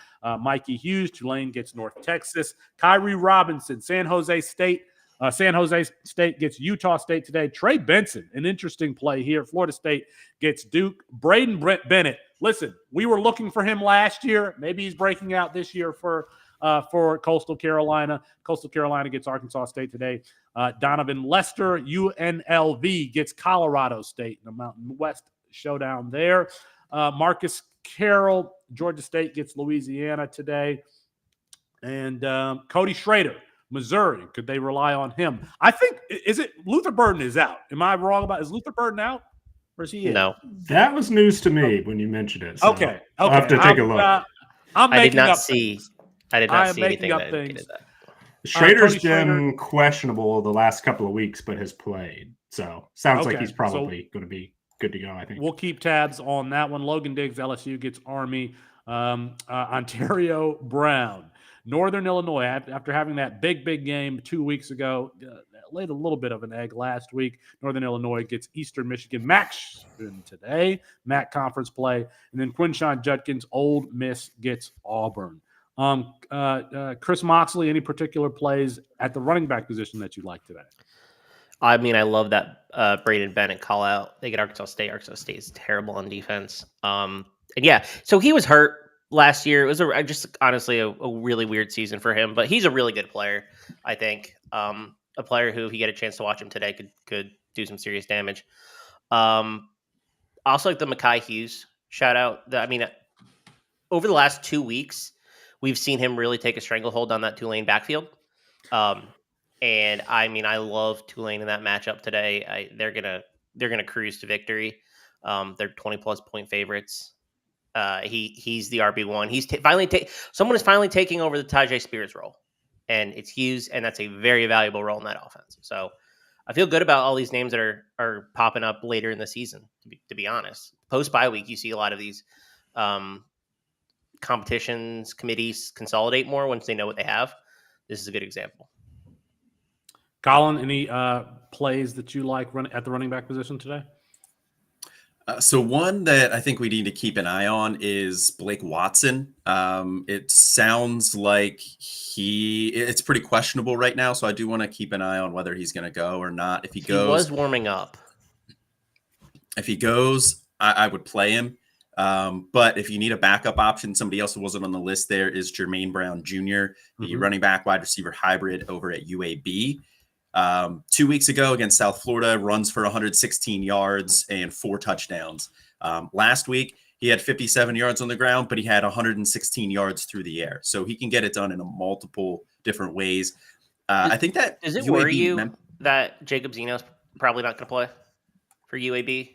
Mikey Hughes, Tulane gets North Texas. Kyrie Robinson, San Jose State gets Utah State today. Trey Benson, an interesting play here. Florida State gets Duke. Braden Bennett. Listen, we were looking for him last year. Maybe he's breaking out this year for Coastal Carolina. Coastal Carolina gets Arkansas State today. Donovan Lester, UNLV gets Colorado State in the Mountain West showdown there. Marcus Carroll, Georgia State gets Louisiana today. And Cody Schrader, Missouri. Could they rely on him? I think, is it Luther Burden is out? Am I wrong about, is Luther Burden out? Or is he in? No. That was news to me when you mentioned it. So Okay. I'll have to take a look. I did not see anything that indicated that. Schrader's been questionable the last couple of weeks, but has played. So sounds like he's probably going to be good to go, I think. We'll keep tabs on that one. Logan Diggs, LSU gets Army. Ontario Brown, Northern Illinois, after having that big game 2 weeks ago, laid a little bit of an egg last week. Northern Illinois gets Eastern Michigan. MAC today, MAC conference play. And then Quinshon Judkins, Ole Miss gets Auburn. Chris Moxley, any particular plays at the running back position that you like today? I mean, I love that Braden Bennett call out. They get Arkansas State. Arkansas State is terrible on defense. And yeah, so he was hurt last year. It was just honestly a really weird season for him, but he's a really good player, I think. A player who, if you get a chance to watch him today, could do some serious damage. Also, like the Mekhi Hughes shout out. Over the last 2 weeks, we've seen him really take a stranglehold on that Tulane backfield. And I mean, I love Tulane in that matchup today. They're gonna cruise to victory. They're 20+ point favorites. He's the RB1. He's someone is finally taking over the Tajay Spears role, and it's Hughes, and that's a very valuable role in that offense. So I feel good about all these names that are popping up later in the season. To be honest, post bye week, you see a lot of these competitions committees consolidate more once they know what they have. This is a good example. Colin, any plays that you like at the running back position today? So one that I think we need to keep an eye on is Blake Watson. It sounds like it's pretty questionable right now, so I do want to keep an eye on whether he's going to go or not. If he goes, he was warming up. If he goes, I would play him. But if you need a backup option, somebody else who wasn't on the list there is Jermaine Brown Jr., the running back wide receiver hybrid over at UAB. 2 weeks ago against South Florida, runs for 116 yards and 4 touchdowns. Last week, he had 57 yards on the ground, but he had 116 yards through the air. So he can get it done in multiple different ways. I think that does it UAB worry you that Jacob Zeno's probably not going to play for UAB?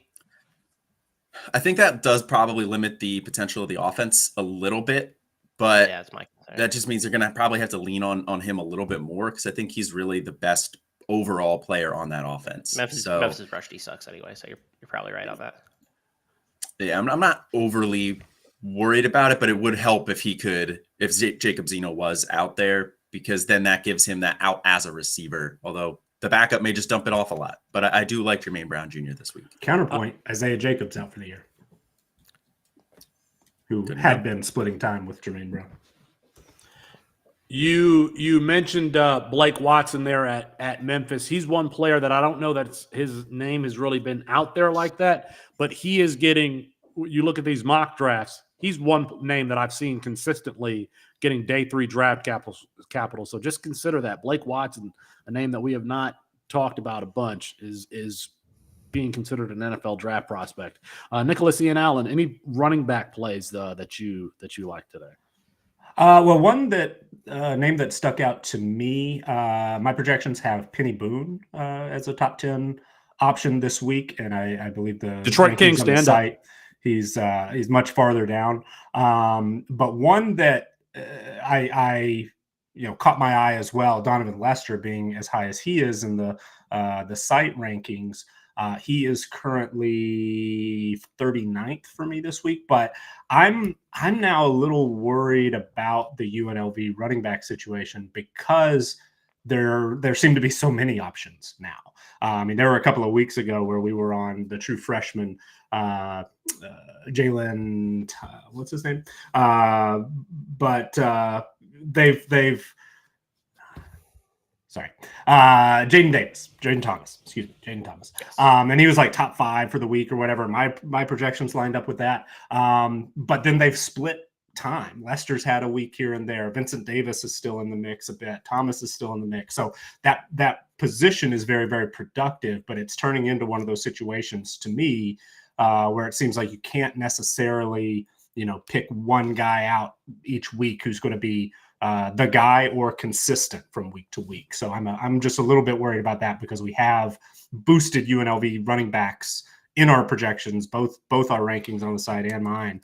I think that does probably limit the potential of the offense a little bit, but yeah, that's my concern. That just means they're going to probably have to lean on him a little bit more because I think he's really the best overall player on that offense. Memphis rush D sucks anyway, so you're probably right on that. Yeah, I'm not overly worried about it, but it would help if Jacob Zeno was out there, because then that gives him that out as a receiver, although the backup may just dump it off a lot. But I do like Jermaine Brown Jr. this week. Counterpoint, Isaiah Jacobs out for the year, who had been splitting time with Jermaine Brown. You mentioned Blake Watson there at Memphis. He's one player that I don't know that his name has really been out there like that, but he is getting – you look at these mock drafts, he's one name that I've seen consistently getting day 3 draft capital. So just consider that. Blake Watson, a name that we have not talked about a bunch, is being considered an NFL draft prospect. Nicholas Ian Allen, any running back plays that you like today? Well, one name that stuck out to me, my projections have Penny Boone as a top 10 option this week, and I believe the Detroit Kings stand up. He's much farther down. But one that I caught my eye as well, Donovan Lester being as high as he is in the site rankings. He is currently 39th for me this week, but I'm now a little worried about the UNLV running back situation because there seem to be so many options now. I mean, there were a couple of weeks ago where we were on the true freshman, Jalen, what's his name? But they've Jaden Thomas. Yes. And he was like top 5 for the week or whatever. My projections lined up with that. But then they've split time. Lester's had a week here and there. Vincent Davis is still in the mix a bit. Thomas is still in the mix. So that position is very, very productive, but it's turning into one of those situations to me where it seems like you can't necessarily, pick one guy out each week who's going to be the guy or consistent from week to week. So I'm just a little bit worried about that because we have boosted UNLV running backs in our projections, both our rankings on the side and mine.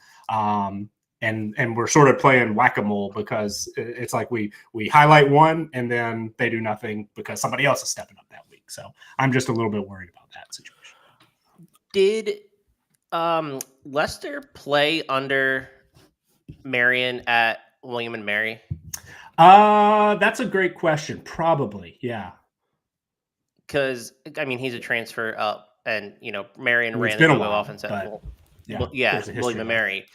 And we're sort of playing whack-a-mole because it's like we highlight one and then they do nothing because somebody else is stepping up that week. So I'm just a little bit worried about that situation. Did Lester play under Marion at William and Mary? That's a great question. Probably, yeah. Because he's a transfer up, and Marion ran the offense at William and Mary.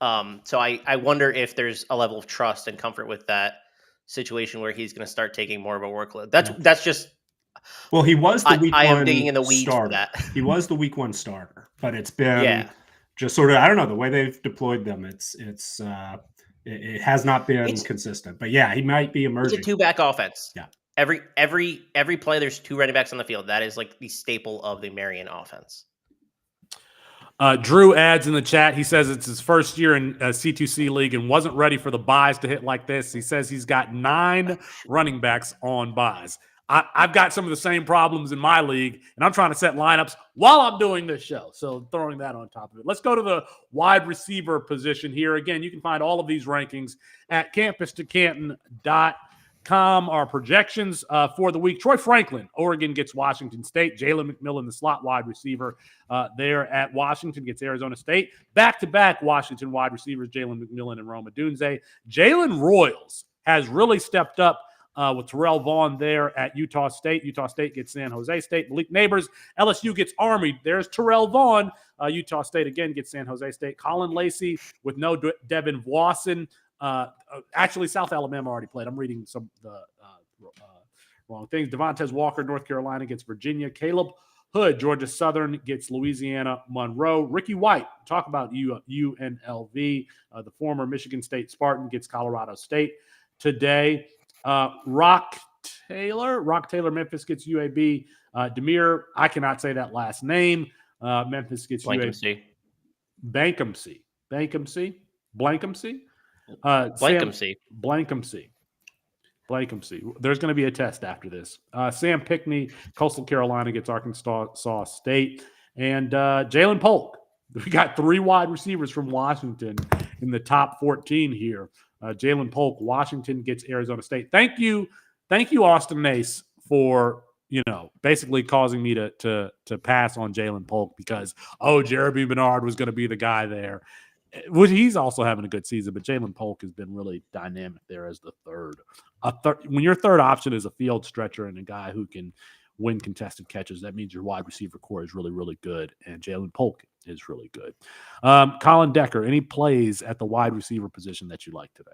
So I wonder if there's a level of trust and comfort with that situation where he's going to start taking more of a workload. That's just. Well, he was the week 1 I am digging in the weeds starter. For that. He was the week 1 starter, but it's been just sort of, I don't know, the way they've deployed them. It has not been consistent, but yeah, he might be emerging. It's a 2-back offense. Yeah. Every play, there's 2 running backs on the field. That is like the staple of the Marion offense. Drew adds in the chat, he says it's his first year in C2C league and wasn't ready for the buys to hit like this. He says he's got 9 running backs on buys. I've got some of the same problems in my league, and I'm trying to set lineups while I'm doing this show. So throwing that on top of it. Let's go to the wide receiver position here. Again, you can find all of these rankings at Campus2Canton.com. our projections for the week. Troy Franklin, Oregon gets Washington State. Jalen McMillan, the slot wide receiver there at Washington, gets Arizona State. Back-to-back Washington wide receivers, Jalen McMillan and Rome Odunze. Jalen Royals has really stepped up with Terrell Vaughn there at Utah State. Utah State gets San Jose State. Malik Neighbors, LSU gets Army. There's Terrell Vaughn. Utah State again gets San Jose State. Colin Lacey with no Devin Wasson. Actually, South Alabama already played. I'm reading some of the wrong things. Devontae Walker, North Carolina gets Virginia. Caleb Hood, Georgia Southern gets Louisiana Monroe. Ricky White, talk about UNLV. The former Michigan State Spartan gets Colorado State today. Rock Taylor, Memphis gets UAB. Demir, I cannot say that last name. Memphis gets UAB. Blankumsey. There's going to be a test after this. Sam Pickney, Coastal Carolina gets Arkansas State. And Jalen Polk. We got 3 wide receivers from Washington in the top 14 here. Jalen Polk, Washington gets Arizona State. Thank you, Austin Nace, for basically causing me to pass on Jalen Polk because Jeremy Bernard was going to be the guy there. He's also having a good season, but Jalen Polk has been really dynamic there as the third. When your third option is a field stretcher and a guy who can win contested catches, that means your wide receiver core is really, really good, and Jalen Polk is really good. Colin Decker, any plays at the wide receiver position that you like today?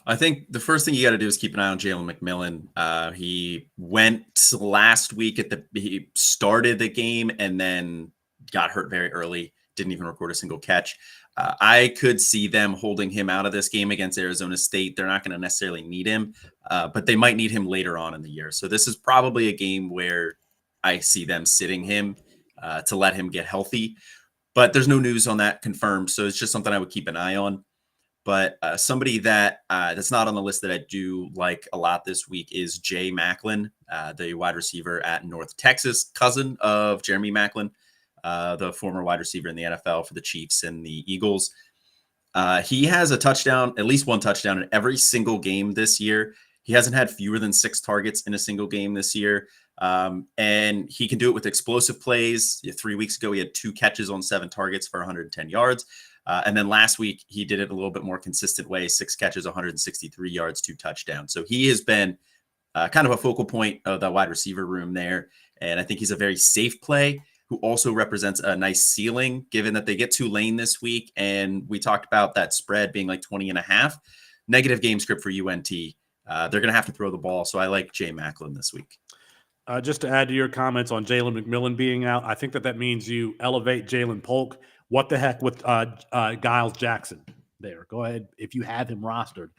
I think the first thing you got to do is keep an eye on Jalen McMillan. He went last week he started the game and then got hurt very early. Didn't even record a single catch. I could see them holding him out of this game against Arizona State. They're not going to necessarily need him, but they might need him later on in the year. So this is probably a game where I see them sitting him to let him get healthy. But there's no news on that confirmed, so it's just something I would keep an eye on. But somebody that's not on the list that I do like a lot this week is Jay Macklin, the wide receiver at North Texas, cousin of Jeremy Macklin. The former wide receiver in the NFL for the Chiefs and the Eagles. He has a touchdown, at least one touchdown in every single game this year. He hasn't had fewer than 6 targets in a single game this year. And he can do it with explosive plays. 3 weeks ago, he had 2 catches on 7 targets for 110 yards. And then last week, he did it a little bit more consistent way, 6 catches, 163 yards, 2 touchdowns. So he has been kind of a focal point of the wide receiver room there. And I think he's a very safe play, who also represents a nice ceiling, given that they get Tulane this week. And we talked about that spread being like 20.5. Negative game script for UNT. They're going to have to throw the ball. So I like Jay Macklin this week. Just to add to your comments on Jalen McMillan being out, I think that means you elevate Jalen Polk. What the heck with Giles Jackson there? Go ahead. If you have him rostered,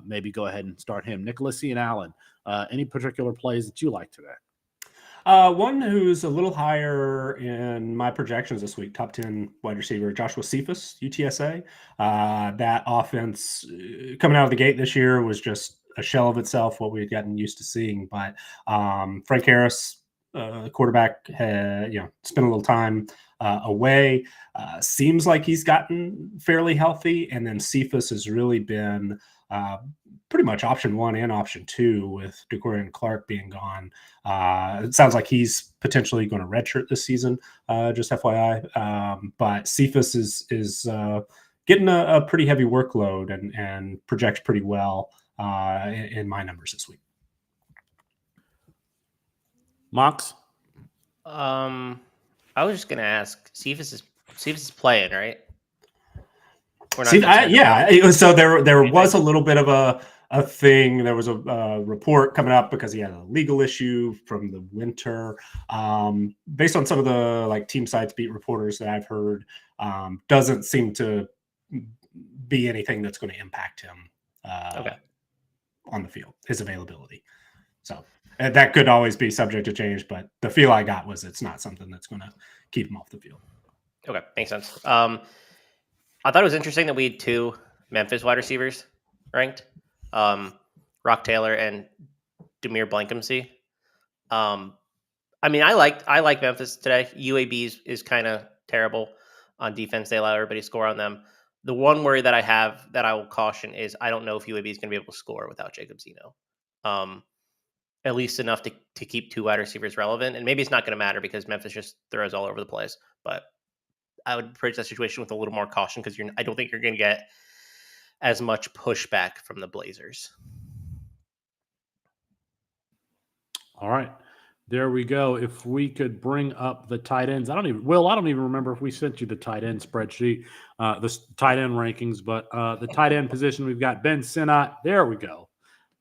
maybe go ahead and start him. Nicholas Ian Allen, any particular plays that you like today? One who's a little higher in my projections this week, top 10 wide receiver, Joshua Cephas, UTSA. That offense coming out of the gate this year was just a shell of itself, what we had gotten used to seeing. But Frank Harris, quarterback, had spent a little time away. Seems like he's gotten fairly healthy. And then Cephas has really been pretty much option 1 and option 2 with DeCorian Clark being gone. It sounds like he's potentially going to redshirt this season, just FYI. But Cephas is getting a pretty heavy workload and projects pretty well in my numbers this week. Mox? I was just going to ask, Cephas is playing, right? So there was a little bit of a thing. There was a report coming up because he had a legal issue from the winter. Based on some of the team sites beat reporters that I've heard, doesn't seem to be anything that's going to impact him on the field, his availability. So that could always be subject to change, but the feel I got was it's not something that's going to keep him off the field. Okay, makes sense. I thought it was interesting that we had 2 Memphis wide receivers ranked, Rock Taylor and Demir Blankumsey. I mean, I like Memphis today. UAB is kind of terrible on defense. They allow everybody to score on them. The one worry that I have that I will caution is I don't know if UAB is going to be able to score without Jacob Zeno. At least enough to keep two wide receivers relevant. And maybe it's not going to matter because Memphis just throws all over the place. But I would approach that situation with a little more caution because I don't think you're going to get as much pushback from the Blazers. All right. There we go. If we could bring up the tight ends. I don't even remember if we sent you the tight end spreadsheet, the tight end rankings, but the tight end position, we've got Ben Sinnott. There we go.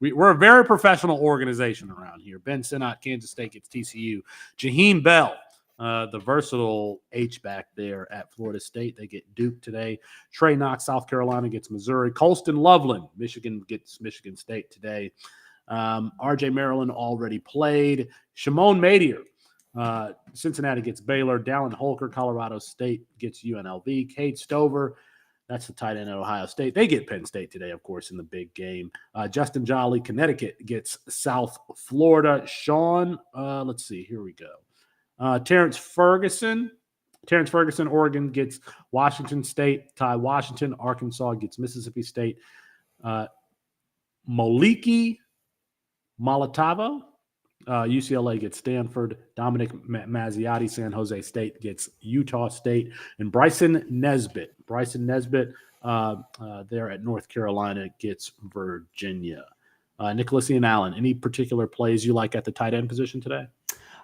We're a very professional organization around here. Ben Sinnott, Kansas State gets TCU. Jaheim Bell, the versatile H-back there at Florida State. They get Duke today. Trey Knox, South Carolina, gets Missouri. Colston Loveland, Michigan, gets Michigan State today. RJ Maryland already played. Shimon Madier, Cincinnati gets Baylor. Dallin Holker, Colorado State, gets UNLV. Cade Stover, that's the tight end at Ohio State. They get Penn State today, of course, in the big game. Justin Jolly, Connecticut, gets South Florida. Sean, let's see, here we go. Terrence Ferguson, Oregon, gets Washington State. Ty Washington, Arkansas, gets Mississippi State. Moliki Malatavo, UCLA gets Stanford. Dominic Mazziotti, San Jose State, gets Utah State. And Bryson Nesbitt there at North Carolina, gets Virginia. Nicholas Ian Allen, any particular plays you like at the tight end position today?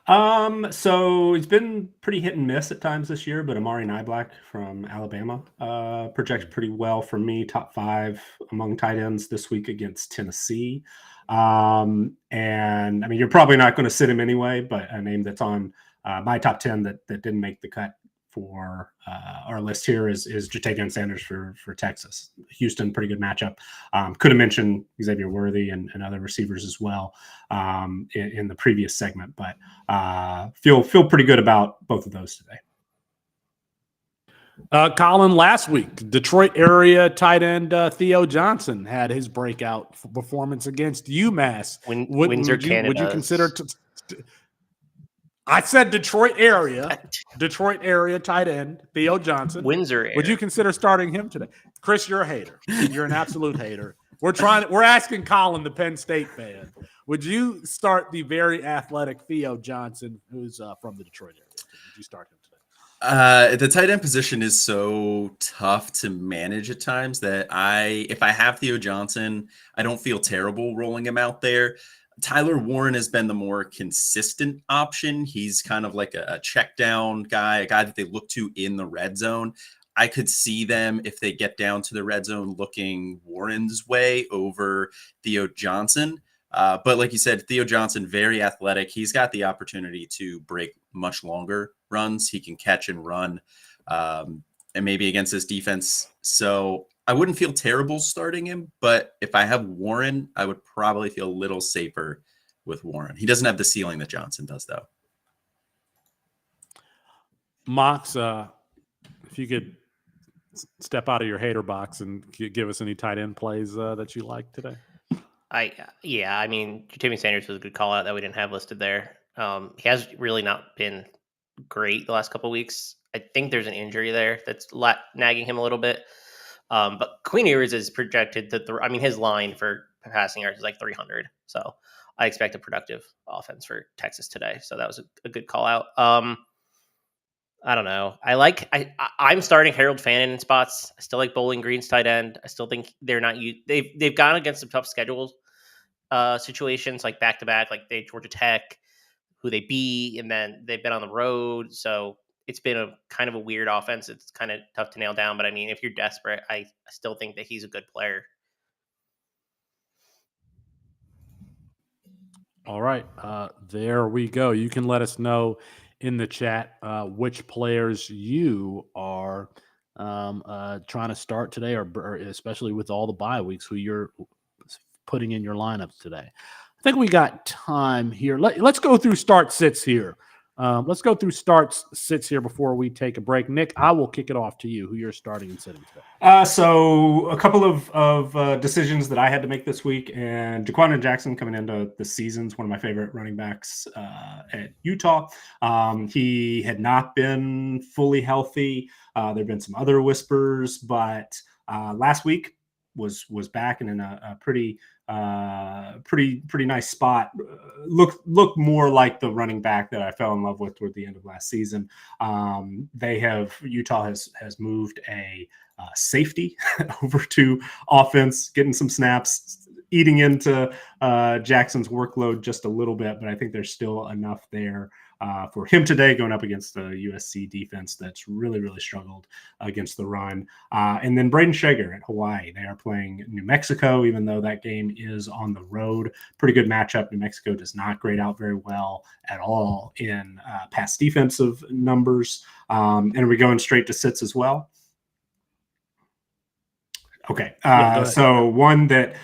So it's been pretty hit and miss at times this year, but Amari Niblack from Alabama projects pretty well for me. Top 5 among tight ends this week against Tennessee. And I mean, you're probably not going to sit him anyway, but a name that's on my top 10 that didn't make the cut for our list here is Jatavion Sanders for Texas. Houston, pretty good matchup. Could have mentioned Xavier Worthy and other receivers as well in the previous segment, but feel pretty good about both of those today. Colin, last week, Detroit area tight end Theo Johnson had his breakout performance against UMass. Windsor, Canada. Would you consider? I said Detroit area tight end Theo Johnson. Windsor area. Would you consider starting him today? Chris, you're a hater. You're an absolute hater. We're asking Colin, the Penn State fan. Would you start the very athletic Theo Johnson, who's from the Detroit area? Would you start him today? The tight end position is so tough to manage at times that if I have Theo Johnson, I don't feel terrible rolling him out there. Tyler Warren has been the more consistent option. He's kind of like a check down guy, a guy that they look to in the red zone. I could see them, if they get down to the red zone, looking Warren's way over Theo Johnson. But like you said, Theo Johnson, very athletic. He's got the opportunity to break much longer runs. He can catch and run, and maybe against this defense. So I wouldn't feel terrible starting him, but if I have Warren, I would probably feel a little safer with Warren. He doesn't have the ceiling that Johnson does, though. Mox, if you could step out of your hater box and give us any tight end plays that you like today. I mean, Jatavion Sanders was a good call out that we didn't have listed there. He has really not been great the last couple of weeks. I think there's an injury there that's nagging him a little bit. But Queen Ewers is projected to his line for passing yards is like 300. So I expect a productive offense for Texas today. So that was a good call out. I don't know. I'm starting Harold Fannin in spots. I still like Bowling Green's tight end. I still think they're not they've gone against some tough schedules situations like back to back, like Georgia Tech, who they beat, and then they've been on the road. So it's been a kind of a weird offense. It's kind of tough to nail down. But I mean, if you're desperate, I still think that he's a good player. All right. There we go. You can let us know in the chat which players you are trying to start today, or especially with all the bye weeks, who you're putting in your lineups today. I think we got time here. Let's go through start sits here. Let's go through starts sits here before we take a break. Nick, I will kick it off to you, who you're starting and sitting today. So a couple of decisions that I had to make this week, and Jaquan Jackson coming into the season's one of my favorite running backs at Utah. He had not been fully healthy. There have been some other whispers, but last week was back and in a pretty nice spot. Look more like the running back that I fell in love with toward the end of last season. Utah has moved a safety over to offense, getting some snaps, eating into Jackson's workload just a little bit, but I think there's still enough there for him today, going up against the USC defense that's really, really struggled against the run. And then Braden Shager at Hawaii. They are playing New Mexico, even though that game is on the road. Pretty good matchup. New Mexico does not grade out very well at all in pass defensive numbers. And are we going straight to sits as well? Okay, so one that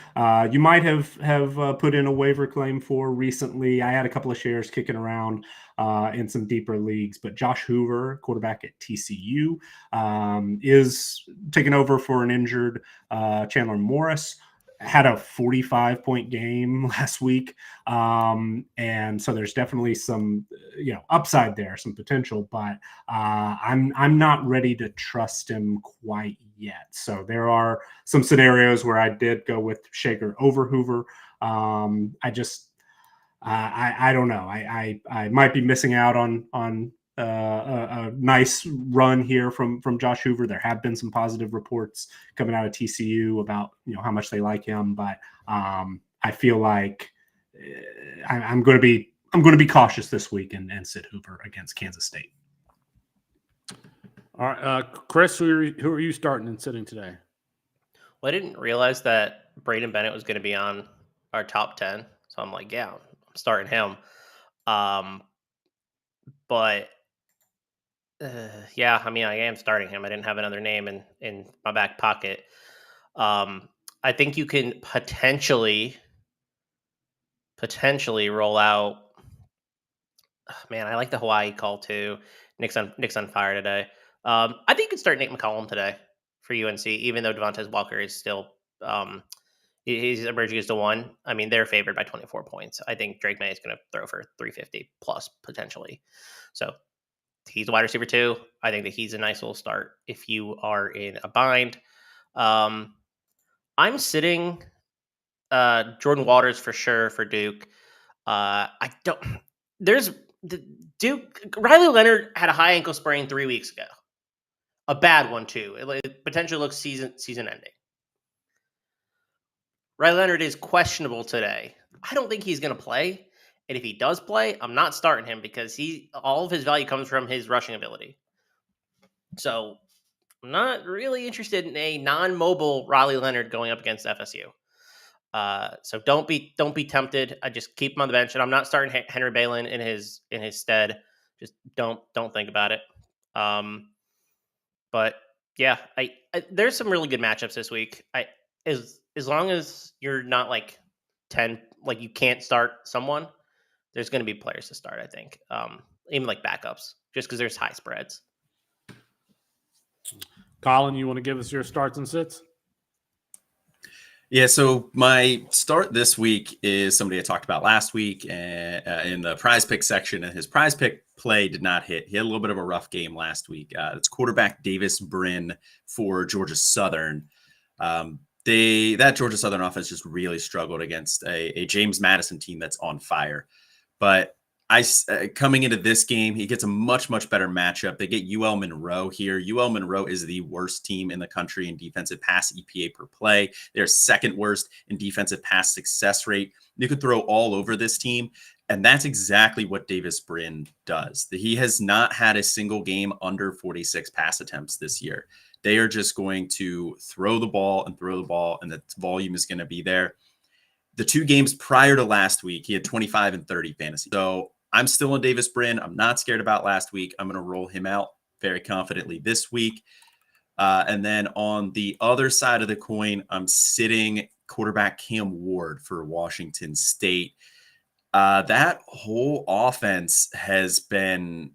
you might have put in a waiver claim for recently. I had a couple of shares kicking around in some deeper leagues, but Josh Hoover, quarterback at TCU, is taking over for an injured Chandler Morris. Had a 45-point game last week, and so there's definitely some upside there, some potential, but I'm not ready to trust him quite yet. So there are some scenarios where I did go with Shager over Hoover. I don't know. I might be missing out on a nice run here from Josh Hoover. There have been some positive reports coming out of TCU about how much they like him, but I feel like I'm going to be cautious this week and sit Hoover against Kansas State. All right, Chris, who are you starting and sitting today? Well, I didn't realize that Braden Bennett was going to be on our top 10, so I'm like, yeah, I'm starting him. But yeah, I mean, I am starting him. I didn't have another name in my back pocket. I think you can potentially roll out. Man, I like the Hawaii call too. Nick's on fire today. I think you could start Nate McCollum today for UNC, even though Devontae Walker is still he's emerging as the one. I mean, they're favored by 24 points. I think Drake May is going to throw for 350 plus potentially. So he's a wide receiver too. I think that he's a nice little start if you are in a bind. I'm sitting Jordan Waters for sure for Duke. Duke. Riley Leonard had a high ankle sprain 3 weeks ago. A bad one too. It potentially looks season ending. Riley Leonard is questionable today. I don't think he's going to play. And if he does play, I'm not starting him because all of his value comes from his rushing ability. So I'm not really interested in a non-mobile Riley Leonard going up against FSU. So don't be tempted. I just keep him on the bench, and I'm not starting Henry Balin in his stead. Just don't think about it. But yeah, I there's some really good matchups this week. As long as you're not like 10, like you can't start someone, there's going to be players to start. I think, even like backups, just because there's high spreads. Colin, you want to give us your starts and sits? Yeah, so my start this week is somebody I talked about last week in the prize pick section, and his prize pick play did not hit. He had a little bit of a rough game last week. It's quarterback Davis Brin for Georgia Southern. That Georgia Southern offense just really struggled against a James Madison team that's on fire. But coming into this game, he gets a much, much better matchup. They get UL Monroe here. UL Monroe is the worst team in the country in defensive pass EPA per play. They're second worst in defensive pass success rate. You could throw all over this team, and that's exactly what Davis Brin does. He has not had a single game under 46 pass attempts this year. They are just going to throw the ball, and the volume is going to be there. The 2 games prior to last week, he had 25 and 30 fantasy. So I'm still on Davis Brin. I'm not scared about last week. I'm going to roll him out very confidently this week. And then on the other side of the coin, I'm sitting quarterback Cam Ward for Washington State. That whole offense has been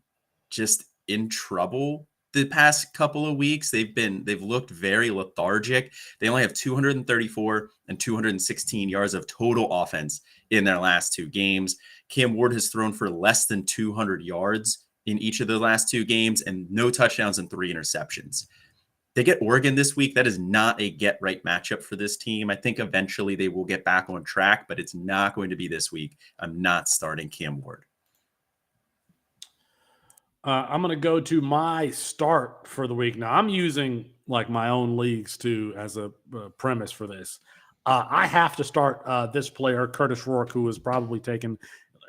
just in trouble the past couple of weeks. They've looked very lethargic. They only have 234 and 216 yards of total offense in their last 2 games. Cam Ward has thrown for less than 200 yards in each of the last 2 games and no touchdowns and 3 interceptions. They get Oregon this week. That is not a get-right matchup for this team. I think eventually they will get back on track, but it's not going to be this week. I'm not starting Cam Ward. I'm going to go to my start for the week. Now, I'm using like my own leagues as a premise for this. I have to start this player, Curtis Rourke, who was probably taken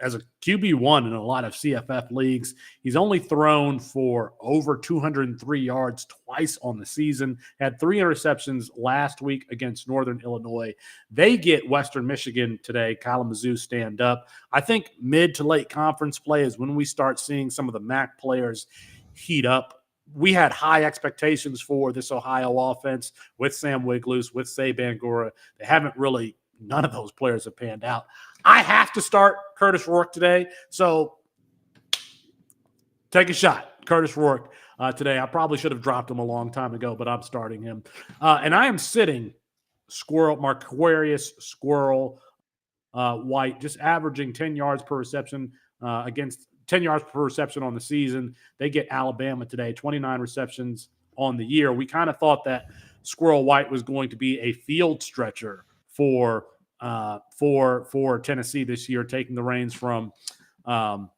as a QB1 in a lot of CFF leagues. He's only thrown for over 203 yards twice on the season, had 3 interceptions last week against Northern Illinois. They get Western Michigan today. Kalamazoo stand up. I think mid to late conference play is when we start seeing some of the MAC players heat up. We had high expectations for this Ohio offense with Sam Wiglusz, with Say Bangura. They haven't really, none of those players have panned out. I have to start Curtis Rourke today, so take a shot. Curtis Rourke today. I probably should have dropped him a long time ago, but I'm starting him. And I am sitting Marquarius Squirrel White, just averaging 10 yards per reception against 10 yards per reception on the season. They get Alabama today, 29 receptions on the year. We kind of thought that Squirrel White was going to be a field stretcher for Tennessee this year, taking the reins from Jalen.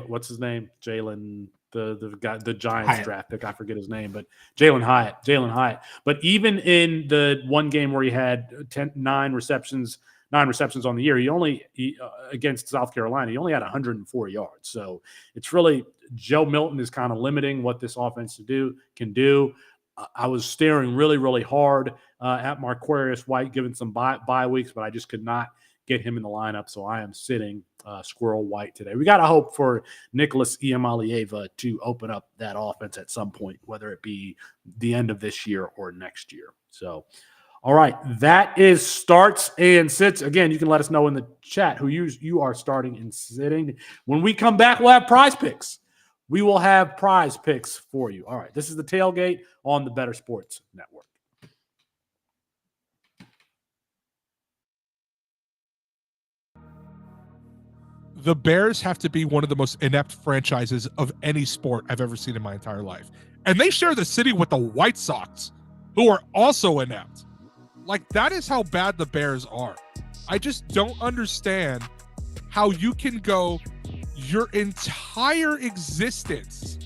What's his name? Jalen, the guy, the Giants Hyatt. draft pick. I forget his name, but Jalen Hyatt. But even in the one game where he had 9 receptions on the year, he against South Carolina, he only had 104 yards. So it's really Joe Milton is kind of limiting what this offense can do. I was staring really, really hard at Marquarius White, given some bye weeks, but I just could not get him in the lineup. So I am sitting Squirrel White today. We got to hope for Nicholas Iamalieva to open up that offense at some point, whether it be the end of this year or next year. So, all right, that is starts and sits. Again, you can let us know in the chat who you are starting and sitting. When we come back, we'll have prize picks. We will have prize picks for you. All right, this is the Tailgate on the Better Sports Network. The Bears have to be one of the most inept franchises of any sport I've ever seen in my entire life. And they share the city with the White Sox, who are also inept. Like, that is how bad the Bears are. I just don't understand how you can go your entire existence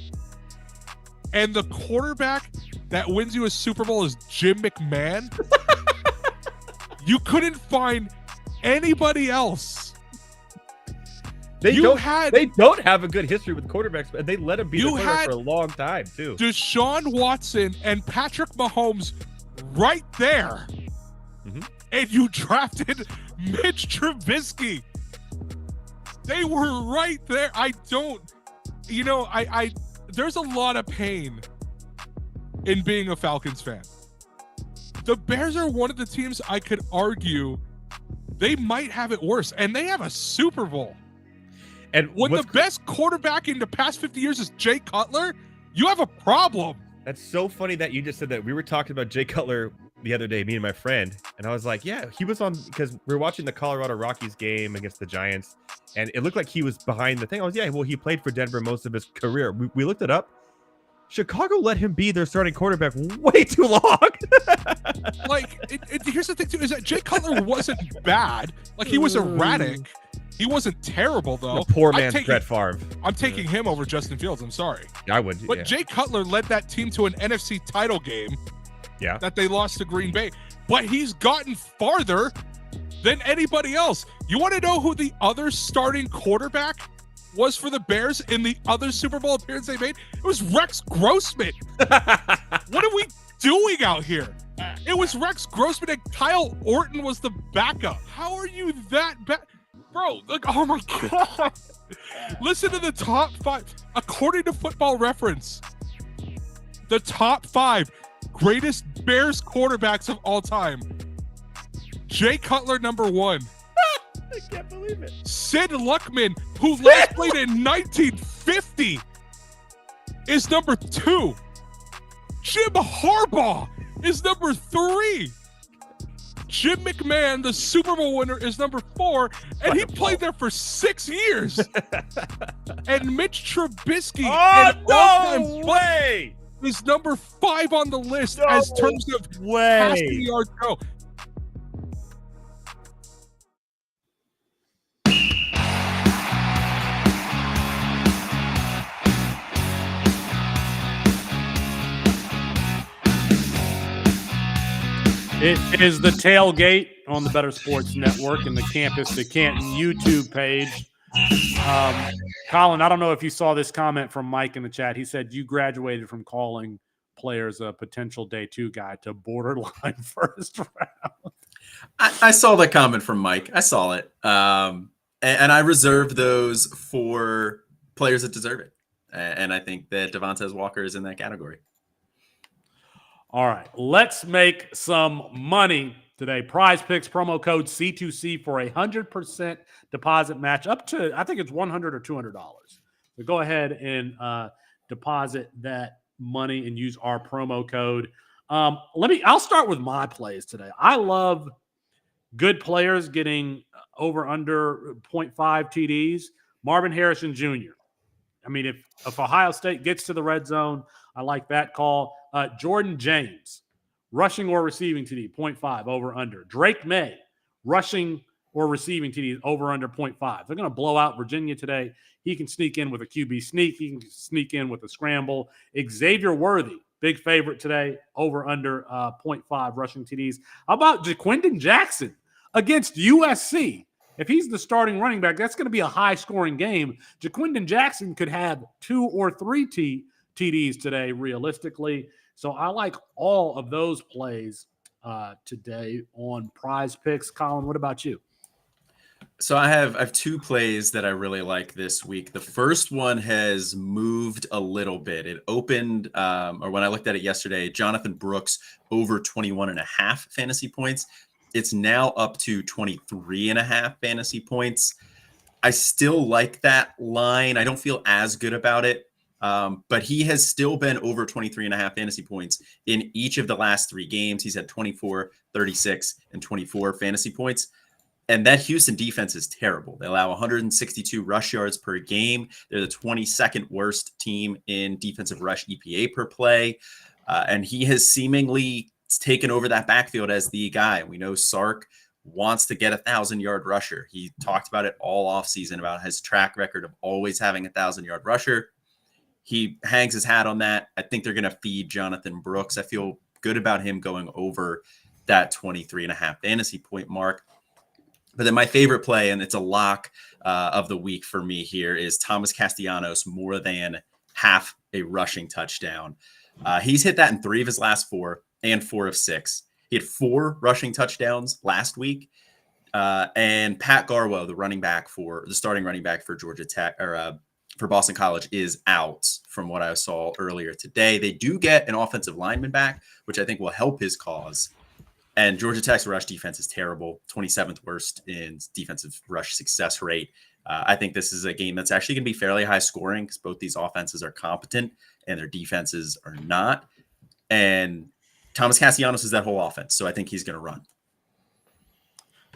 and the quarterback that wins you a Super Bowl is Jim McMahon. You couldn't find anybody else. They don't have a good history with quarterbacks, and they let him be the quarterback for a long time too. Deshaun Watson and Patrick Mahomes right there. Mm-hmm. And you drafted Mitch Trubisky. They were right there. I there's a lot of pain in being a Falcons fan. The Bears are one of the teams I could argue they might have it worse, and they have a Super Bowl. And when the best quarterback in the past 50 years is Jay Cutler, you have a problem. That's so funny that you just said that. We were talking about Jay Cutler the other day, me and my friend, and I was like, yeah, he was on, because we were watching the Colorado Rockies game against the Giants, and it looked like he was behind the thing. I was, yeah, well, he played for Denver most of his career. We looked it up. Chicago let him be their starting quarterback way too long. Here's the thing, too, is that Jay Cutler wasn't bad. Like, he was erratic. He wasn't terrible, though. The poor man's Brett Favre. I'm taking him over Justin Fields. I'm sorry. I would. But yeah. Jay Cutler led that team to an NFC title game. Yeah. That they lost to Green Bay. But he's gotten farther than anybody else. You want to know who the other starting quarterback was for the Bears in the other Super Bowl appearance they made? It was Rex Grossman. What are we doing out here? It was Rex Grossman, and Kyle Orton was the backup. How are you that bad? Bro, like, oh my God. Listen to the top 5. According to Football Reference, the top 5 greatest Bears quarterbacks of all time. Jay Cutler, number 1. I can't believe it. Sid Luckman, who last played in 1950, is number 2. Jim Harbaugh is number 3. Jim McMahon, the Super Bowl winner, is number 4, and he played there for 6 years. And Mitch Trubisky. Oh, no way! is number 5 on the list as terms of passing yards go. It is the Tailgate on the Better Sports Network and the Campus2Canton YouTube page. Colin, I don't know if you saw this comment from Mike in the chat. He said you graduated from calling players a potential day 2 guy to borderline first round. I saw that comment from Mike. I saw it. And I reserve those for players that deserve it. And I think that Devontae Walker is in that category. All right, let's make some money today. Prize Picks promo code C2C for 100% deposit match up to, I think it's $100 or $200. So go ahead and deposit that money and use our promo code. I'll start with my plays today. I love good players getting over under 0.5 TDs. Marvin Harrison Jr. I mean, if Ohio State gets to the red zone, I like that call. Jordan James, rushing or receiving TD, 0.5 over under. Drake May, rushing or receiving TD, over under 0.5. They're going to blow out Virginia today. He can sneak in with a QB sneak. He can sneak in with a scramble. Xavier Worthy, big favorite today, over under 0.5 rushing TDs. How about Jaquindon Jackson against USC? If he's the starting running back, that's going to be a high-scoring game. Jaquindon Jackson could have 2 or 3 TDs today, realistically. So I like all of those plays today on Prize Picks. Colin, what about you? So I have 2 plays that I really like this week. The first one has moved a little bit. It opened, or when I looked at it yesterday, Jonathan Brooks over 21.5 fantasy points. It's now up to 23.5 fantasy points. I still like that line. I don't feel as good about it. But he has still been over 23.5 fantasy points in each of the last 3 games. He's had 24, 36, and 24 fantasy points. And that Houston defense is terrible. They allow 162 rush yards per game. They're the 22nd worst team in defensive rush EPA per play. And he has seemingly taken over that backfield as the guy. We know Sark wants to get 1,000-yard rusher. He talked about it all offseason about his track record of always having 1,000-yard rusher. He hangs his hat on that. I think they're going to feed Jonathan Brooks. I feel good about him going over that 23.5 fantasy point mark. But then my favorite play, and it's a lock of the week for me here, is Thomas Castellanos more than half a rushing touchdown. He's hit that in 3 of his last 4 and 4 of 6. He had 4 rushing touchdowns last week. And Pat Garwo, the starting running back for Georgia Tech, or for Boston College, is out from what I saw earlier today. They do get an offensive lineman back, which I think will help his cause. And Georgia Tech's rush defense is terrible, 27th worst in defensive rush success rate. I think this is a game that's actually going to be fairly high scoring because both these offenses are competent and their defenses are not. And Thomas Castellanos is that whole offense, so I think he's going to run.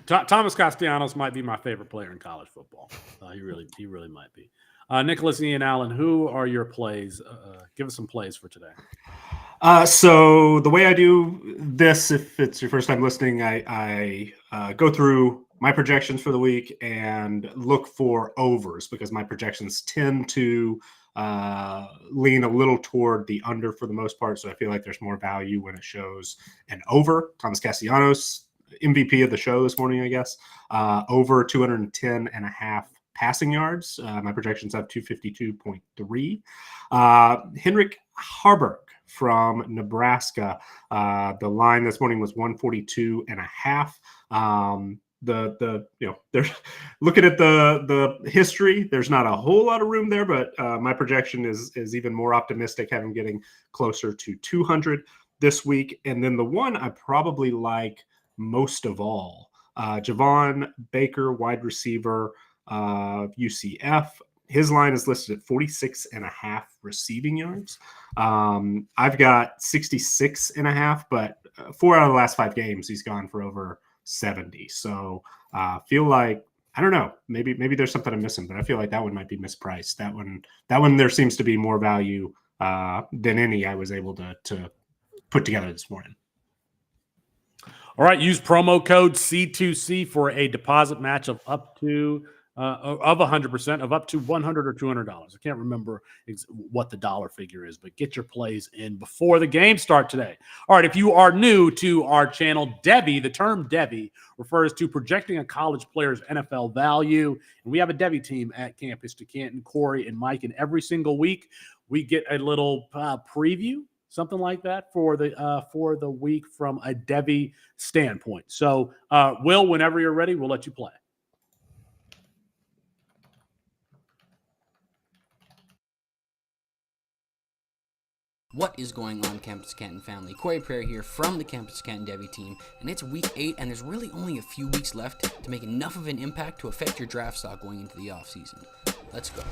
Thomas Castellanos might be my favorite player in college football. He really might be. Nicholas, Ian Allen, who are your plays? Give us some plays for today. So the way I do this, if it's your first time listening, I go through my projections for the week and look for overs because my projections tend to lean a little toward the under for the most part. So I feel like there's more value when it shows an over. Thomas Castellanos, MVP of the show this morning, I guess, over 210.5 passing yards. My projections have 252.3. Henrik Harburg from Nebraska. The line this morning was 142.5. There's looking at the history, there's not a whole lot of room there, but my projection is even more optimistic, having getting closer to 200 this week. And then the one I probably like most of all, Javon Baker, wide receiver, UCF. His line is listed at 46.5 receiving yards. I've got 66.5, but 4 out of the last 5 games, he's gone for over 70. So feel like, I don't know, maybe there's something I'm missing, but I feel like that one might be mispriced. That one there seems to be more value than any I was able to put together this morning. All right, use promo code C2C for a deposit match of up to of 100% of up to $100 or $200. I can't remember what the dollar figure is, but get your plays in before the game start today. All right, if you are new to our channel, Devy, the term Devy refers to projecting a college player's NFL value, and we have a Devy team at Campus2Canton, Corey and Mike, and every single week we get a little preview, something like that, for the week from a Devy standpoint. So, Will, whenever you're ready, we'll let you play. What is going on, Campus2Canton family? Corey Prairie here from the Campus2Canton Devy team, and it's week 8, and there's really only a few weeks left to make enough of an impact to affect your draft stock going into the offseason. Let's go.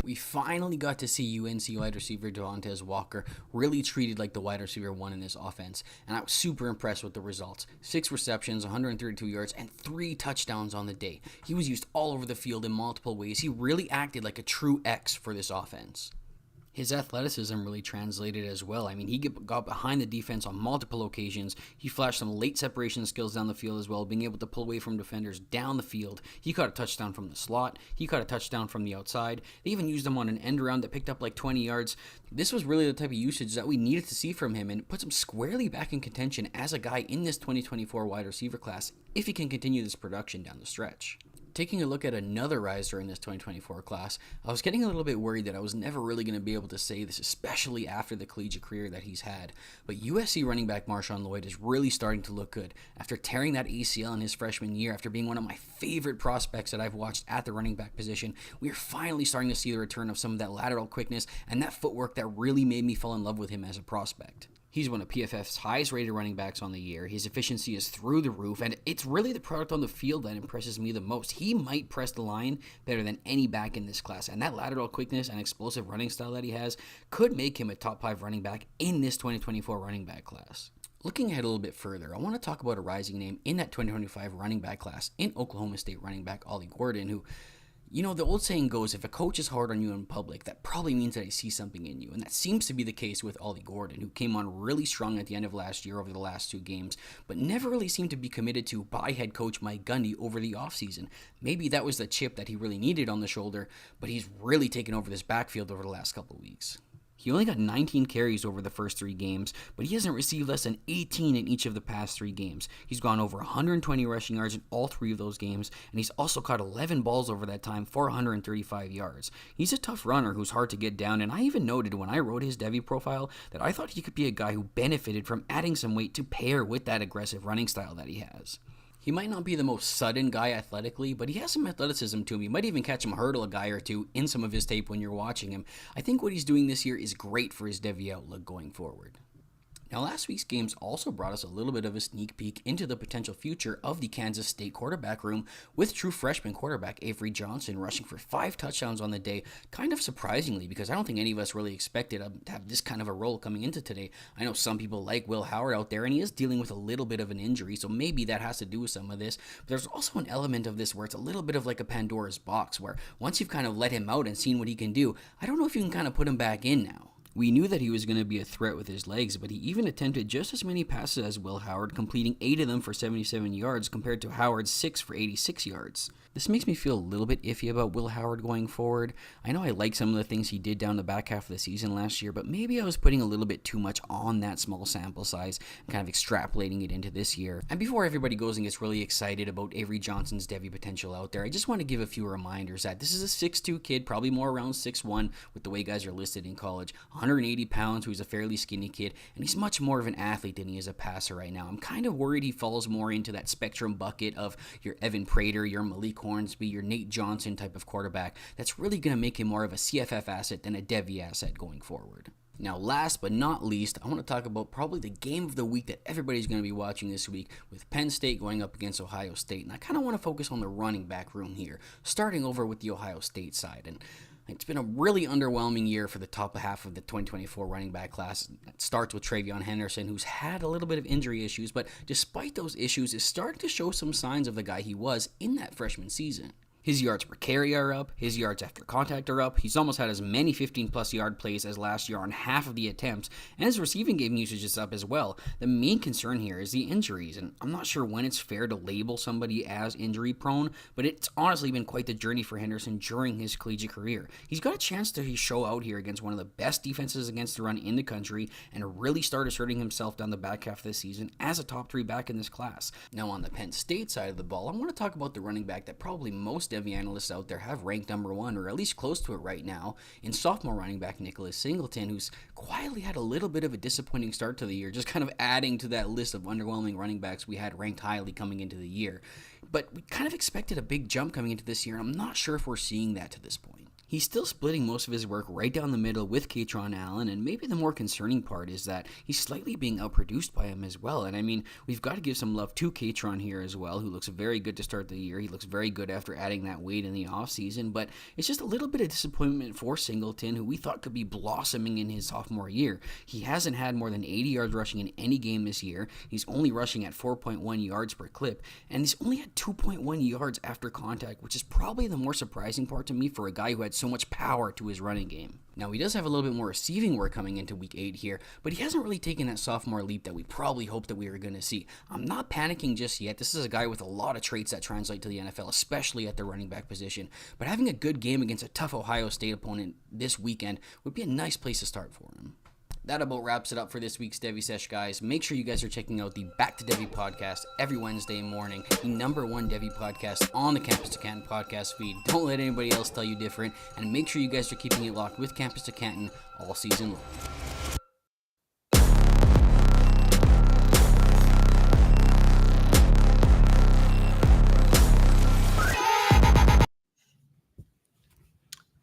We finally got to see UNC wide receiver Devontae Walker really treated like the wide receiver one in this offense, and I was super impressed with the results. 6 receptions, 132 yards, and 3 touchdowns on the day. He was used all over the field in multiple ways. He really acted like a true X for this offense. His athleticism really translated as well. I mean, he got behind the defense on multiple occasions. He flashed some late separation skills down the field as well, being able to pull away from defenders down the field. He caught a touchdown from the slot. He caught a touchdown from the outside. They even used him on an end around that picked up like 20 yards. This was really the type of usage that we needed to see from him, and it puts him squarely back in contention as a guy in this 2024 wide receiver class if he can continue this production down the stretch. Taking a look at another riser in this 2024 class, I was getting a little bit worried that I was never really going to be able to say this, especially after the collegiate career that he's had. But USC running back Marshawn Lloyd is really starting to look good. After tearing that ACL in his freshman year, after being one of my favorite prospects that I've watched at the running back position, we are finally starting to see the return of some of that lateral quickness and that footwork that really made me fall in love with him as a prospect. He's one of PFF's highest rated running backs on the year. His efficiency is through the roof, and it's really the product on the field that impresses me the most. He might press the line better than any back in this class, and that lateral quickness and explosive running style that he has could make him a top 5 running back in this 2024 running back class. Looking ahead a little bit further, I want to talk about a rising name in that 2025 running back class in Oklahoma State running back Ollie Gordon, who, you know, the old saying goes, if a coach is hard on you in public, that probably means that he sees something in you. And that seems to be the case with Ollie Gordon, who came on really strong at the end of last year over the last 2 games, but never really seemed to be committed to by head coach Mike Gundy over the offseason. Maybe that was the chip that he really needed on the shoulder, but he's really taken over this backfield over the last couple of weeks. He only got 19 carries over the first 3 games, but he hasn't received less than 18 in each of the past 3 games. He's gone over 120 rushing yards in all 3 of those games, and he's also caught 11 balls over that time for 135 yards. He's a tough runner who's hard to get down, and I even noted when I wrote his Devy profile that I thought he could be a guy who benefited from adding some weight to pair with that aggressive running style that he has. He might not be the most sudden guy athletically, but he has some athleticism to him. You might even catch him hurdle a guy or two in some of his tape when you're watching him. I think what he's doing this year is great for his Devy outlook going forward. Now, last week's games also brought us a little bit of a sneak peek into the potential future of the Kansas State quarterback room, with true freshman quarterback Avery Johnson rushing for 5 touchdowns on the day, kind of surprisingly, because I don't think any of us really expected to have this kind of a role coming into today. I know some people like Will Howard out there, and he is dealing with a little bit of an injury, so maybe that has to do with some of this, but there's also an element of this where it's a little bit of like a Pandora's box, where once you've kind of let him out and seen what he can do, I don't know if you can kind of put him back in now. We knew that he was going to be a threat with his legs, but he even attempted just as many passes as Will Howard, completing 8 of them for 77 yards compared to Howard's 6 for 86 yards. This makes me feel a little bit iffy about Will Howard going forward. I know I like some of the things he did down the back half of the season last year, but maybe I was putting a little bit too much on that small sample size and kind of extrapolating it into this year. And before everybody goes and gets really excited about Avery Johnson's Devy potential out there, I just want to give a few reminders that this is a 6'2 kid, probably more around 6'1 with the way guys are listed in college, 180 pounds, who's a fairly skinny kid, and he's much more of an athlete than he is a passer right now. I'm kind of worried he falls more into that spectrum bucket of your Evan Prater, your Malik Hornsby, your Nate Johnson type of quarterback. That's really going to make him more of a CFF asset than a Devy asset going forward. Now, last but not least, I want to talk about probably the game of the week that everybody's going to be watching this week, with Penn State going up against Ohio State. And I kind of want to focus on the running back room here, starting over with the Ohio State side. And It's been a really underwhelming year for the top half of the 2024 running back class. It starts with Travion Henderson, who's had a little bit of injury issues, but despite those issues, is starting to show some signs of the guy he was in that freshman season. His yards per carry are up. His yards after contact are up. He's almost had as many 15-plus yard plays as last year on half of the attempts, and his receiving game usage is up as well. The main concern here is the injuries, and I'm not sure when it's fair to label somebody as injury-prone, but it's honestly been quite the journey for Henderson during his collegiate career. He's got a chance to show out here against one of the best defenses against the run in the country and really start asserting himself down the back half of the season as a top 3 back in this class. Now, on the Penn State side of the ball, I want to talk about the running back that probably most Devy analysts out there have ranked number 1, or at least close to it right now, in sophomore running back Nicholas Singleton, who's quietly had a little bit of a disappointing start to the year, just kind of adding to that list of underwhelming running backs we had ranked highly coming into the year. But we kind of expected a big jump coming into this year, and I'm not sure if we're seeing that to this point. He's still splitting most of his work right down the middle with Katron Allen, and maybe the more concerning part is that he's slightly being outproduced by him as well. And I mean, we've got to give some love to Katron here as well, who looks very good to start the year. He looks very good after adding that weight in the offseason, but it's just a little bit of disappointment for Singleton, who we thought could be blossoming in his sophomore year. He hasn't had more than 80 yards rushing in any game this year. He's only rushing at 4.1 yards per clip, and he's only had 2.1 yards after contact, which is probably the more surprising part to me for a guy who had so much power to his running game. Now, he does have a little bit more receiving work coming into week 8 here, but he hasn't really taken that sophomore leap that we probably hoped that we were going to see. I'm not panicking just yet. This is a guy with a lot of traits that translate to the NFL, especially at the running back position, but having a good game against a tough Ohio State opponent this weekend would be a nice place to start for him. That about wraps it up for this week's Devy Sesh, guys. Make sure you guys are checking out the Back to Devy podcast every Wednesday morning, the #1 Devy podcast on the Campus2Canton podcast feed. Don't let anybody else tell you different, and make sure you guys are keeping it locked with Campus2Canton all season long.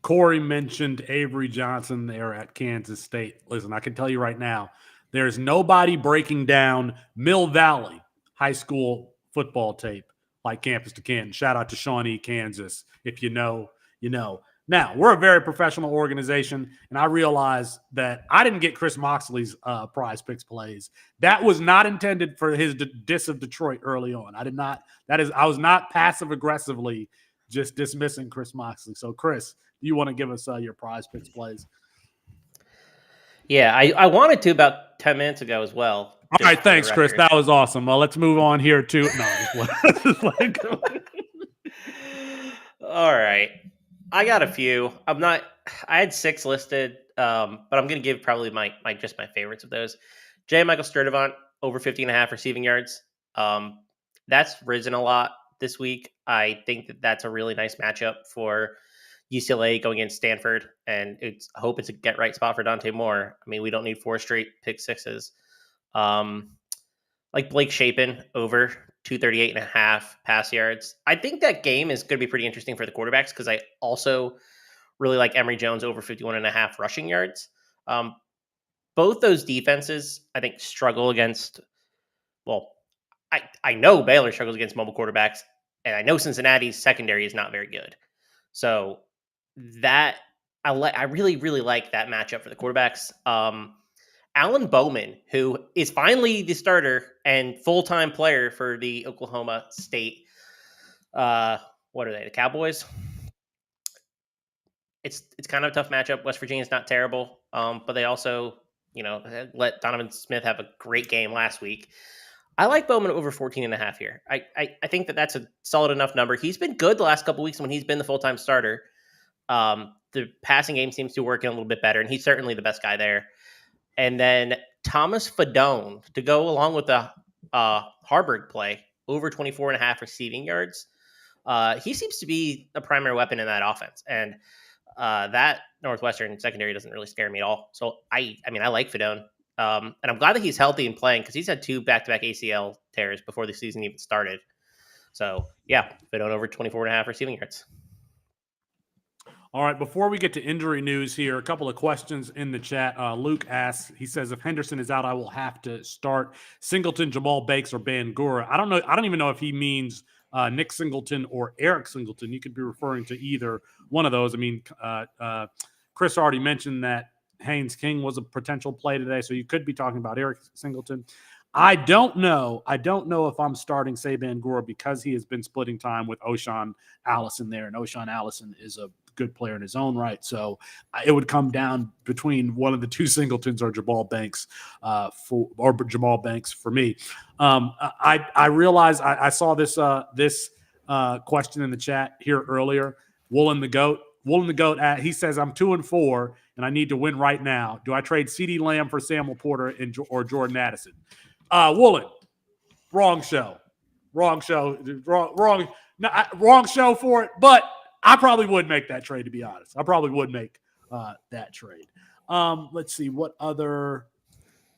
Corey mentioned Avery Johnson there at Kansas State. Listen, I can tell you right now, there's nobody breaking down Mill Valley high school football tape like Campus2Canton. Shout out to Shawnee, Kansas. If you know, you know. Now, we're a very professional organization, and I realize that I didn't get Chris Moxley's prize picks plays. That was not intended for his diss of Detroit early on. I was not passive aggressively just dismissing Chris Moxley. So, Chris, do you want to give us your prize picks plays? Yeah, I wanted to about 10 minutes ago as well. All right, thanks, Chris. That was awesome. Well, let's move on here to All right. I got a few. I had 6 listed, but I'm going to give probably my favorites of those. J. Michael Sturdivant, over 50.5 receiving yards. That's risen a lot this week. I think that's a really nice matchup for UCLA going against Stanford, and I hope it's a get right spot for Dante Moore. I mean, we don't need 4 straight pick sixes. Like Blake Shapen, over 238.5 pass yards. I think that game is going to be pretty interesting for the quarterbacks because I also really like Emory Jones, over 51.5 rushing yards. Both those defenses, I think, struggle against, well, I know Baylor struggles against mobile quarterbacks, and I know Cincinnati's secondary is not very good. So that I really, really like that matchup for the quarterbacks. Alan Bowman, who is finally the starter and full-time player for the Oklahoma State, what are they, the Cowboys? It's kind of a tough matchup. West Virginia's not terrible, but they also, let Donovan Smith have a great game last week. I like Bowman over 14.5 here. I think that's a solid enough number. He's been good the last couple weeks when he's been the full-time starter. The passing game seems to work in a little bit better, and he's certainly the best guy there. And then Thomas Fadone to go along with the Harburg play, over 24.5 receiving yards. He seems to be a primary weapon in that offense, and that Northwestern secondary doesn't really scare me at all. So I like Fadone. And I'm glad that he's healthy and playing because he's had 2 back-to-back ACL tears before the season even started. So, yeah, Fadone over 24.5 receiving yards. All right, before we get to injury news here, a couple of questions in the chat. Luke asks, he says, if Henderson is out, I will have to start Singleton, Jamal Bakes, or Bangura. I don't know. I don't even know if he means Nick Singleton or Eric Singleton. You could be referring to either one of those. I mean, Chris already mentioned that Haynes King was a potential play today, so you could be talking about Eric Singleton. I don't know if I'm starting Saban Gore because he has been splitting time with O'Shawn Allison there, and O'Shawn Allison is a good player in his own right. So it would come down between one of the two Singletons or Jamal Banks for me. I realize I saw this question in the chat here earlier. Woolen the Goat, he says, I'm 2-4 and I need to win right now. Do I trade CeeDee Lamb for Samuel Porter or Jordan Addison? Woolen, wrong show for it, but I probably would make that trade, to be honest. I probably would make that trade. Let's see what other.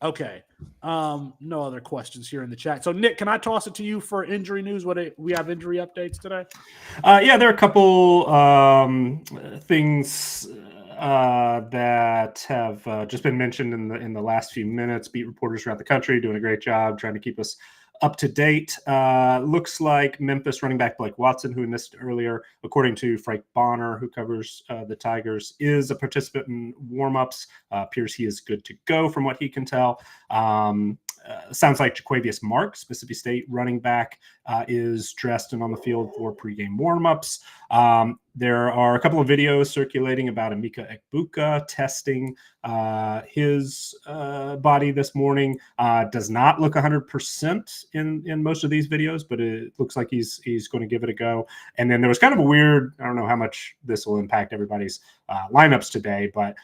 Okay. No other questions here in the chat. So, Nick, can I toss it to you for injury news? We have injury updates today? Yeah, there are a couple things that have just been mentioned in the last few minutes. Beat reporters throughout the country doing a great job trying to keep us up to date. Looks like Memphis running back Blake Watson, who we missed earlier, according to Frank Bonner, who covers the Tigers, is a participant in warmups. Appears he is good to go from what he can tell. Sounds like Jaquavius Marks, Mississippi State running back, is dressed and on the field for pregame warmups. There are a couple of videos circulating about Emeka Egbuka testing his body this morning. Does not look 100% in most of these videos, but it looks like he's going to give it a go. And then there was kind of a weird, I don't know how much this will impact everybody's lineups today, but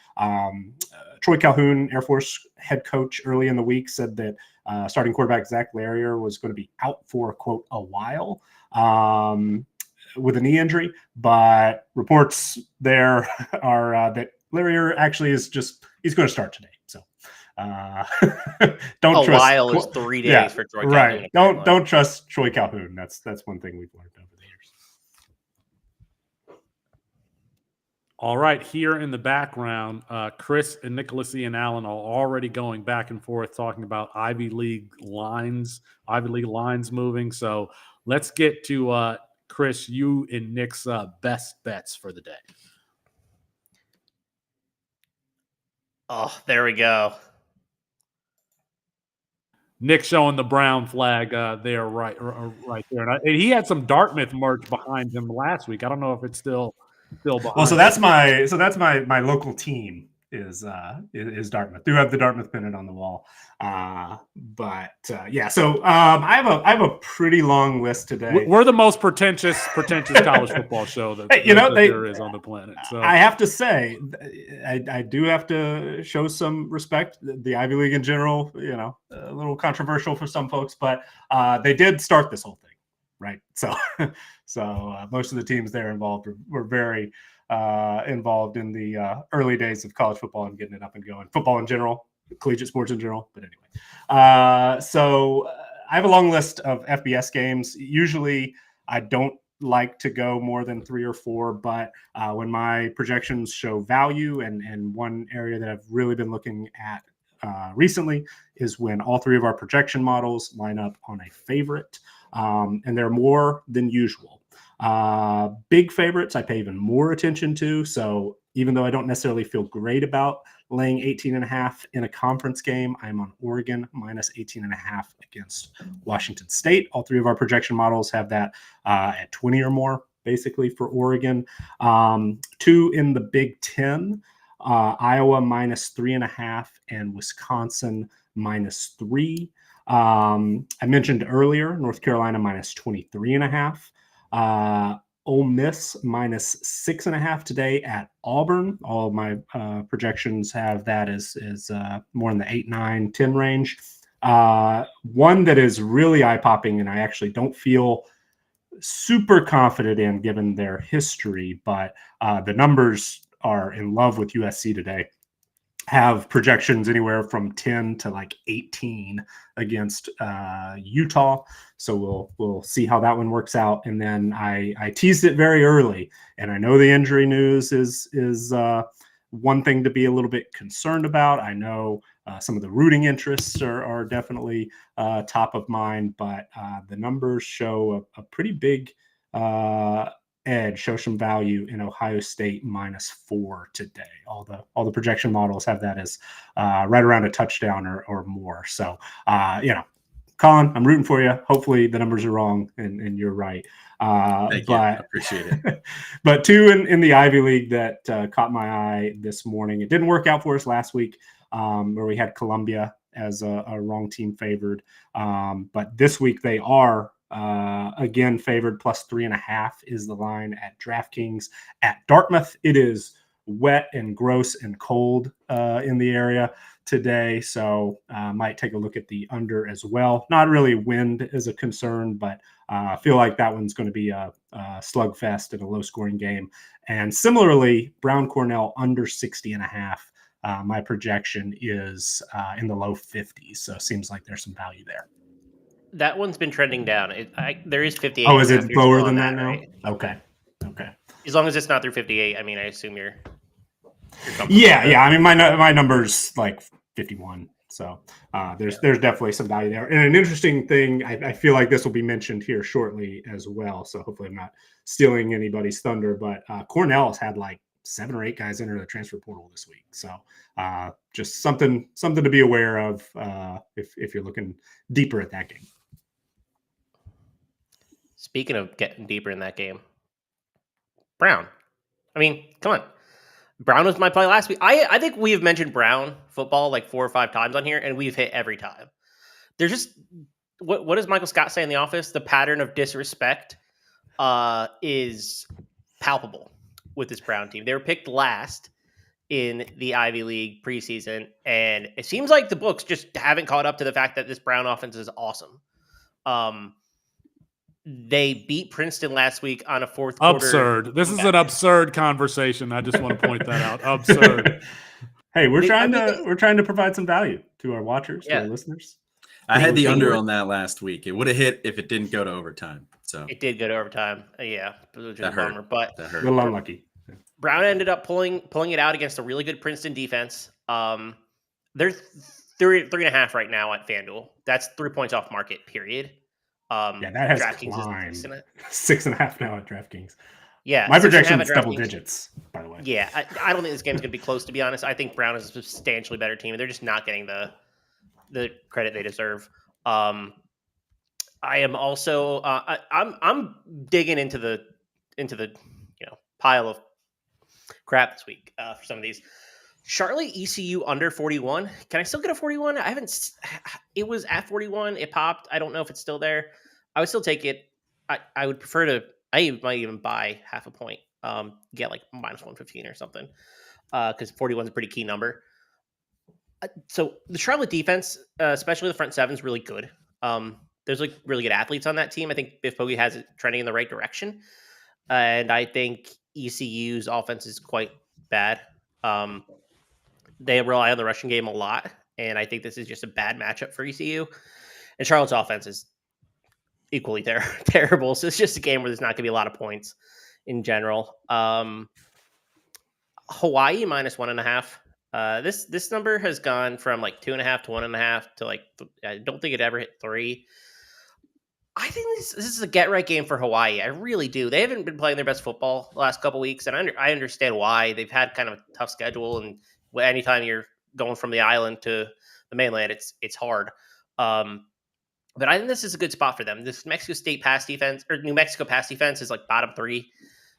Troy Calhoun, Air Force head coach, early in the week said that starting quarterback Zach Larrier was going to be out for, quote, a while with a knee injury. But reports there are that Larrier actually he's going to start today. So don't trust. A while is 3 days for Troy Calhoun. Right. Don't trust Troy Calhoun. That's one thing we've learned over the years. All right, here in the background, Chris and Nicholas Ian Allen are already going back and forth talking about Ivy League lines moving. So let's get to Chris, you and Nick's best bets for the day. Oh, there we go. Nick showing the brown flag there, right there. And he had some Dartmouth merch behind him last week. I don't know if it's still behind. Well, so that's my local team is Dartmouth. Do have the Dartmouth pennant on the wall, yeah. So I have a pretty long list today. We're the most pretentious college football show that there is on the planet. So I have to say, I do have to show some respect. The Ivy League in general, a little controversial for some folks, but they did start this whole thing. Right. So most of the teams there involved were very involved in the early days of college football and getting it up and going. Football in general, collegiate sports in general. But anyway, so I have a long list of FBS games. Usually I don't like to go more than 3 or 4, but when my projections show value, and one area that I've really been looking at recently is when all 3 of our projection models line up on a favorite. And they're more than usual. Big favorites I pay even more attention to. So even though I don't necessarily feel great about laying 18.5 in a conference game, I'm on Oregon minus 18.5 against Washington State. All 3 of our projection models have that at 20 or more, basically, for Oregon. 2 in the Big Ten, Iowa minus 3.5 and Wisconsin minus 3. I mentioned earlier, North Carolina minus 23.5. Ole Miss minus 6.5 today at Auburn. All of my projections have that as more in the 8, 9, 10 range. One that is really eye-popping, and I actually don't feel super confident in given their history, but the numbers are in love with USC today. Have projections anywhere from 10 to like 18 against Utah. So we'll see how that one works out. And then I teased it very early, and I know the injury news is one thing to be a little bit concerned about. I know some of the rooting interests are definitely top of mind, but the numbers show a pretty big edge, show some value in Ohio State -4 today. All the projection models have that as right around a touchdown or more. So, Colin, I'm rooting for you. Hopefully the numbers are wrong and you're right. Thank you. I appreciate it. But two in the Ivy League that caught my eye this morning. It didn't work out for us last week where we had Columbia as a wrong team favored. But this week they are again favored, +3.5 is the line at DraftKings at Dartmouth. It is wet and gross and cold in the area today, so might take a look at the under as well. Not really wind is a concern, but I feel like that one's going to be a slugfest and a low-scoring game. And similarly, Brown Cornell under 60.5. My projection is in the low 50s, so it seems like there's some value there. That one's been trending down. There is 58. Oh, is it lower than that now? Right? Okay. As long as it's not through 58, I mean, I assume you're comfortable. Yeah. I mean, my number's like 51. So there's definitely some value there. And an interesting thing, I feel like this will be mentioned here shortly as well. So hopefully I'm not stealing anybody's thunder, but Cornell's had like 7 or 8 guys enter the transfer portal this week. So just something to be aware of if you're looking deeper at that game. Speaking of getting deeper in that game, Brown. I mean, come on. Brown was my play last week. I think we have mentioned Brown football like 4 or 5 times on here, and we've hit every time. There's just what does Michael Scott say in The Office? The pattern of disrespect is palpable with this Brown team. They were picked last in the Ivy League preseason, and it seems like the books just haven't caught up to the fact that this Brown offense is awesome. They beat Princeton last week on a fourth quarter. Absurd. This is an absurd conversation. I just want to point that out. Absurd. Hey, we're trying to provide some value to our watchers, to our listeners. I had the under on that last week. It would have hit if it didn't go to overtime. So it did go to overtime. Yeah, that hurt. Bummer, but that hurt. A little unlucky. Brown ended up pulling it out against a really good Princeton defense. They're 3.5 right now at FanDuel. That's 3 points off market. Period. That has DraftKings climbed. Is 6.5 now at DraftKings. Yeah, my projection is double digits, by the way. Yeah, I don't think this game's going to be close, to be honest. I think Brown is a substantially better team. They're just not getting the credit they deserve. I am also I'm digging into the pile of crap this week for some of these. Charlotte ECU under 41. Can I still get a 41? I haven't. It was at 41. It popped. I don't know if it's still there. I would still take it. I would prefer to. I might even buy half a point. Get like -115 or something. Because 41 is a pretty key number. So the Charlotte defense, especially the front seven, is really good. There's like really good athletes on that team. I think Biff Bogey has it trending in the right direction. And I think ECU's offense is quite bad. They rely on the rushing game a lot, and I think this is just a bad matchup for ECU. And Charlotte's offense is equally terrible, so it's just a game where there's not going to be a lot of points in general. Hawaii -1.5. This number has gone from like 2.5 to 1.5 to like I don't think it ever hit 3. I think this is a get-right game for Hawaii. I really do. They haven't been playing their best football the last couple weeks, and I understand why. They've had kind of a tough schedule, and anytime you're going from the island to the mainland, it's hard. But I think this is a good spot for them. This Mexico State pass defense, or New Mexico pass defense, is like bottom 3.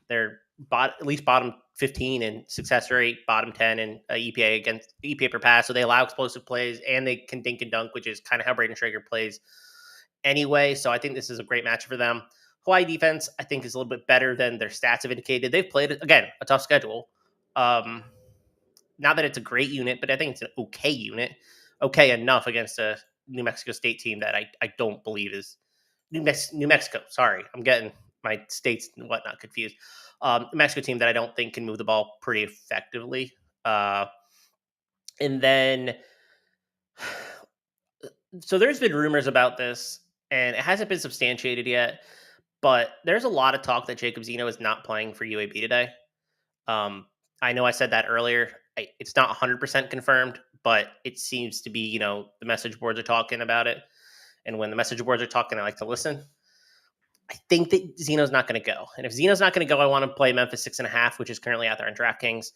They're at least bottom 15 in success rate, bottom 10 in EPA per pass. So they allow explosive plays, and they can dink and dunk, which is kind of how Braden Traeger plays anyway. So I think this is a great match for them. Hawaii defense, I think, is a little bit better than their stats have indicated. They've played, again, a tough schedule. Not that it's a great unit, but I think it's an okay unit. Okay enough against a New Mexico State team that I don't believe is New Mexico. Sorry, I'm getting my states and whatnot confused. New Mexico team that I don't think can move the ball pretty effectively. And then, so there's been rumors about this, and it hasn't been substantiated yet, but there's a lot of talk that Jacob Zeno is not playing for UAB today. I know I said that earlier. It's not 100% confirmed, but it seems to be, the message boards are talking about it. And when the message boards are talking, I like to listen. I think that Zeno's not going to go. And if Zeno's not going to go, I want to play Memphis 6.5, which is currently out there in DraftKings.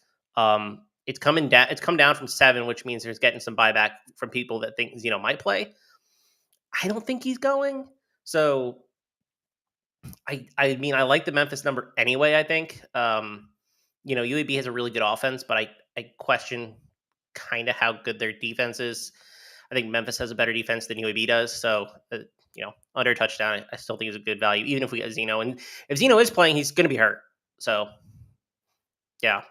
It's come down from 7, which means there's getting some buyback from people that think Zeno might play. I don't think he's going. So I like the Memphis number anyway, I think. UAB has a really good offense, but I question kind of how good their defense is. I think Memphis has a better defense than UAB does. So, under a touchdown, I still think is a good value, even if we get Zeno. And if Zeno is playing, he's going to be hurt. So, yeah.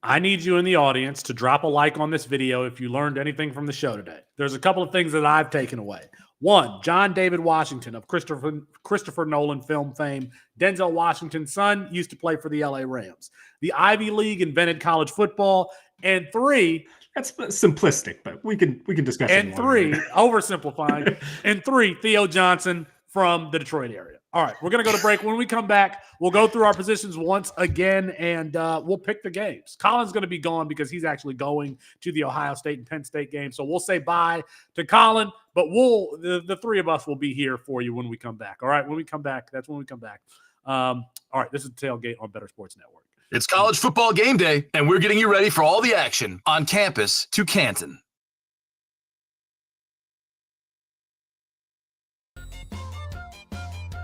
I need you in the audience to drop a like on this video if you learned anything from the show today. There's a couple of things that I've taken away. One, John David Washington of Christopher Nolan film fame. Denzel Washington's son used to play for the LA Rams. The Ivy League invented college football. And 3, that's simplistic, but we can discuss it. And 3, oversimplifying. And 3, Theo Johnson from the Detroit area. All right, we're going to go to break. When we come back, we'll go through our positions once again, and we'll pick the games. Colin's going to be gone because he's actually going to the Ohio State and Penn State game. So we'll say bye to Colin, but the 3 of us will be here for you when we come back. All right, when we come back, that's when we come back. All right, this is Tailgate on Better Sports Network. It's college football game day, and we're getting you ready for all the action on Campus to Canton.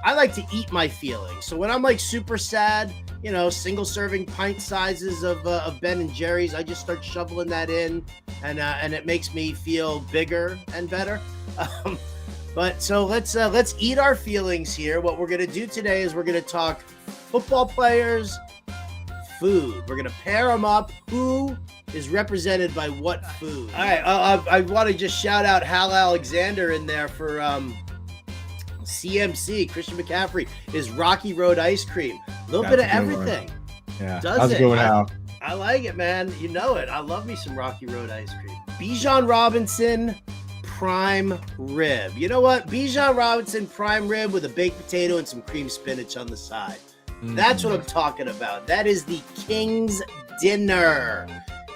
I like to eat my feelings. So when I'm like super sad, single serving pint sizes of Ben and Jerry's, I just start shoveling that in, and it makes me feel bigger and better. But so let's eat our feelings here. What we're gonna do today is we're gonna talk football players, food. We're gonna pair them up. Who is represented by what food? All right. I want to just shout out Hal Alexander in there for CMC, Christian McCaffrey, is Rocky Road ice cream. A little bit of everything. Yeah, does it? Going out. I like it, man. You know it. I love me some Rocky Road ice cream. Bijan Robinson prime rib. You know what? Bijan Robinson prime rib with a baked potato and some cream spinach on the side. That's what I'm talking about. That is the King's dinner.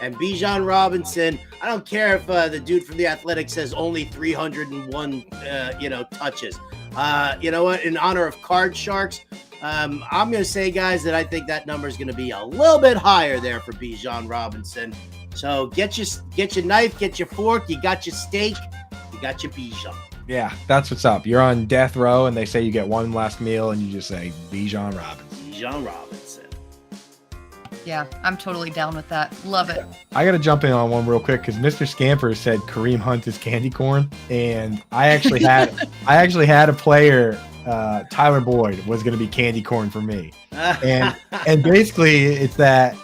And Bijan Robinson, I don't care if the dude from The Athletic says only 301, touches. You know what? In honor of Card Sharks, I'm going to say, guys, that I think that number is going to be a little bit higher there for Bijan Robinson. So get your knife, get your fork, you got your steak, you got your Bijan. Yeah, that's what's up. You're on death row, and they say you get one last meal, and you just say Bijan Robinson. Bijan Robinson. Yeah, I'm totally down with that. Love it. I got to jump in on one real quick because Mr. Scamper said Kareem Hunt is candy corn, and I actually had a player, Tyler Boyd, was going to be candy corn for me, and basically it's that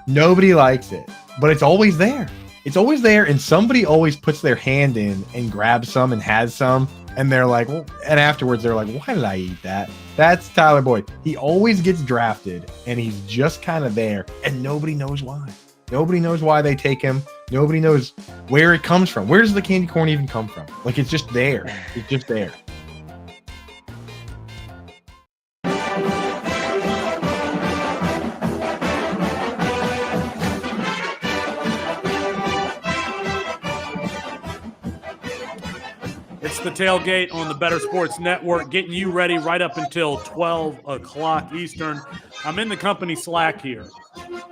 nobody likes it, but it's always there. It's always there, and somebody always puts their hand in and grabs some and has some, and they're like, well, and afterwards they're like, why did I eat that? That's Tyler Boyd. He always gets drafted, and he's just kind of there, and nobody knows why. Nobody knows why they take him. Nobody knows where it comes from. Where does the candy corn even come from? Like, it's just there. It's just there. It's the Tailgate on the Better Sports Network, getting you ready right up until 12 o'clock Eastern. I'm in the company Slack here,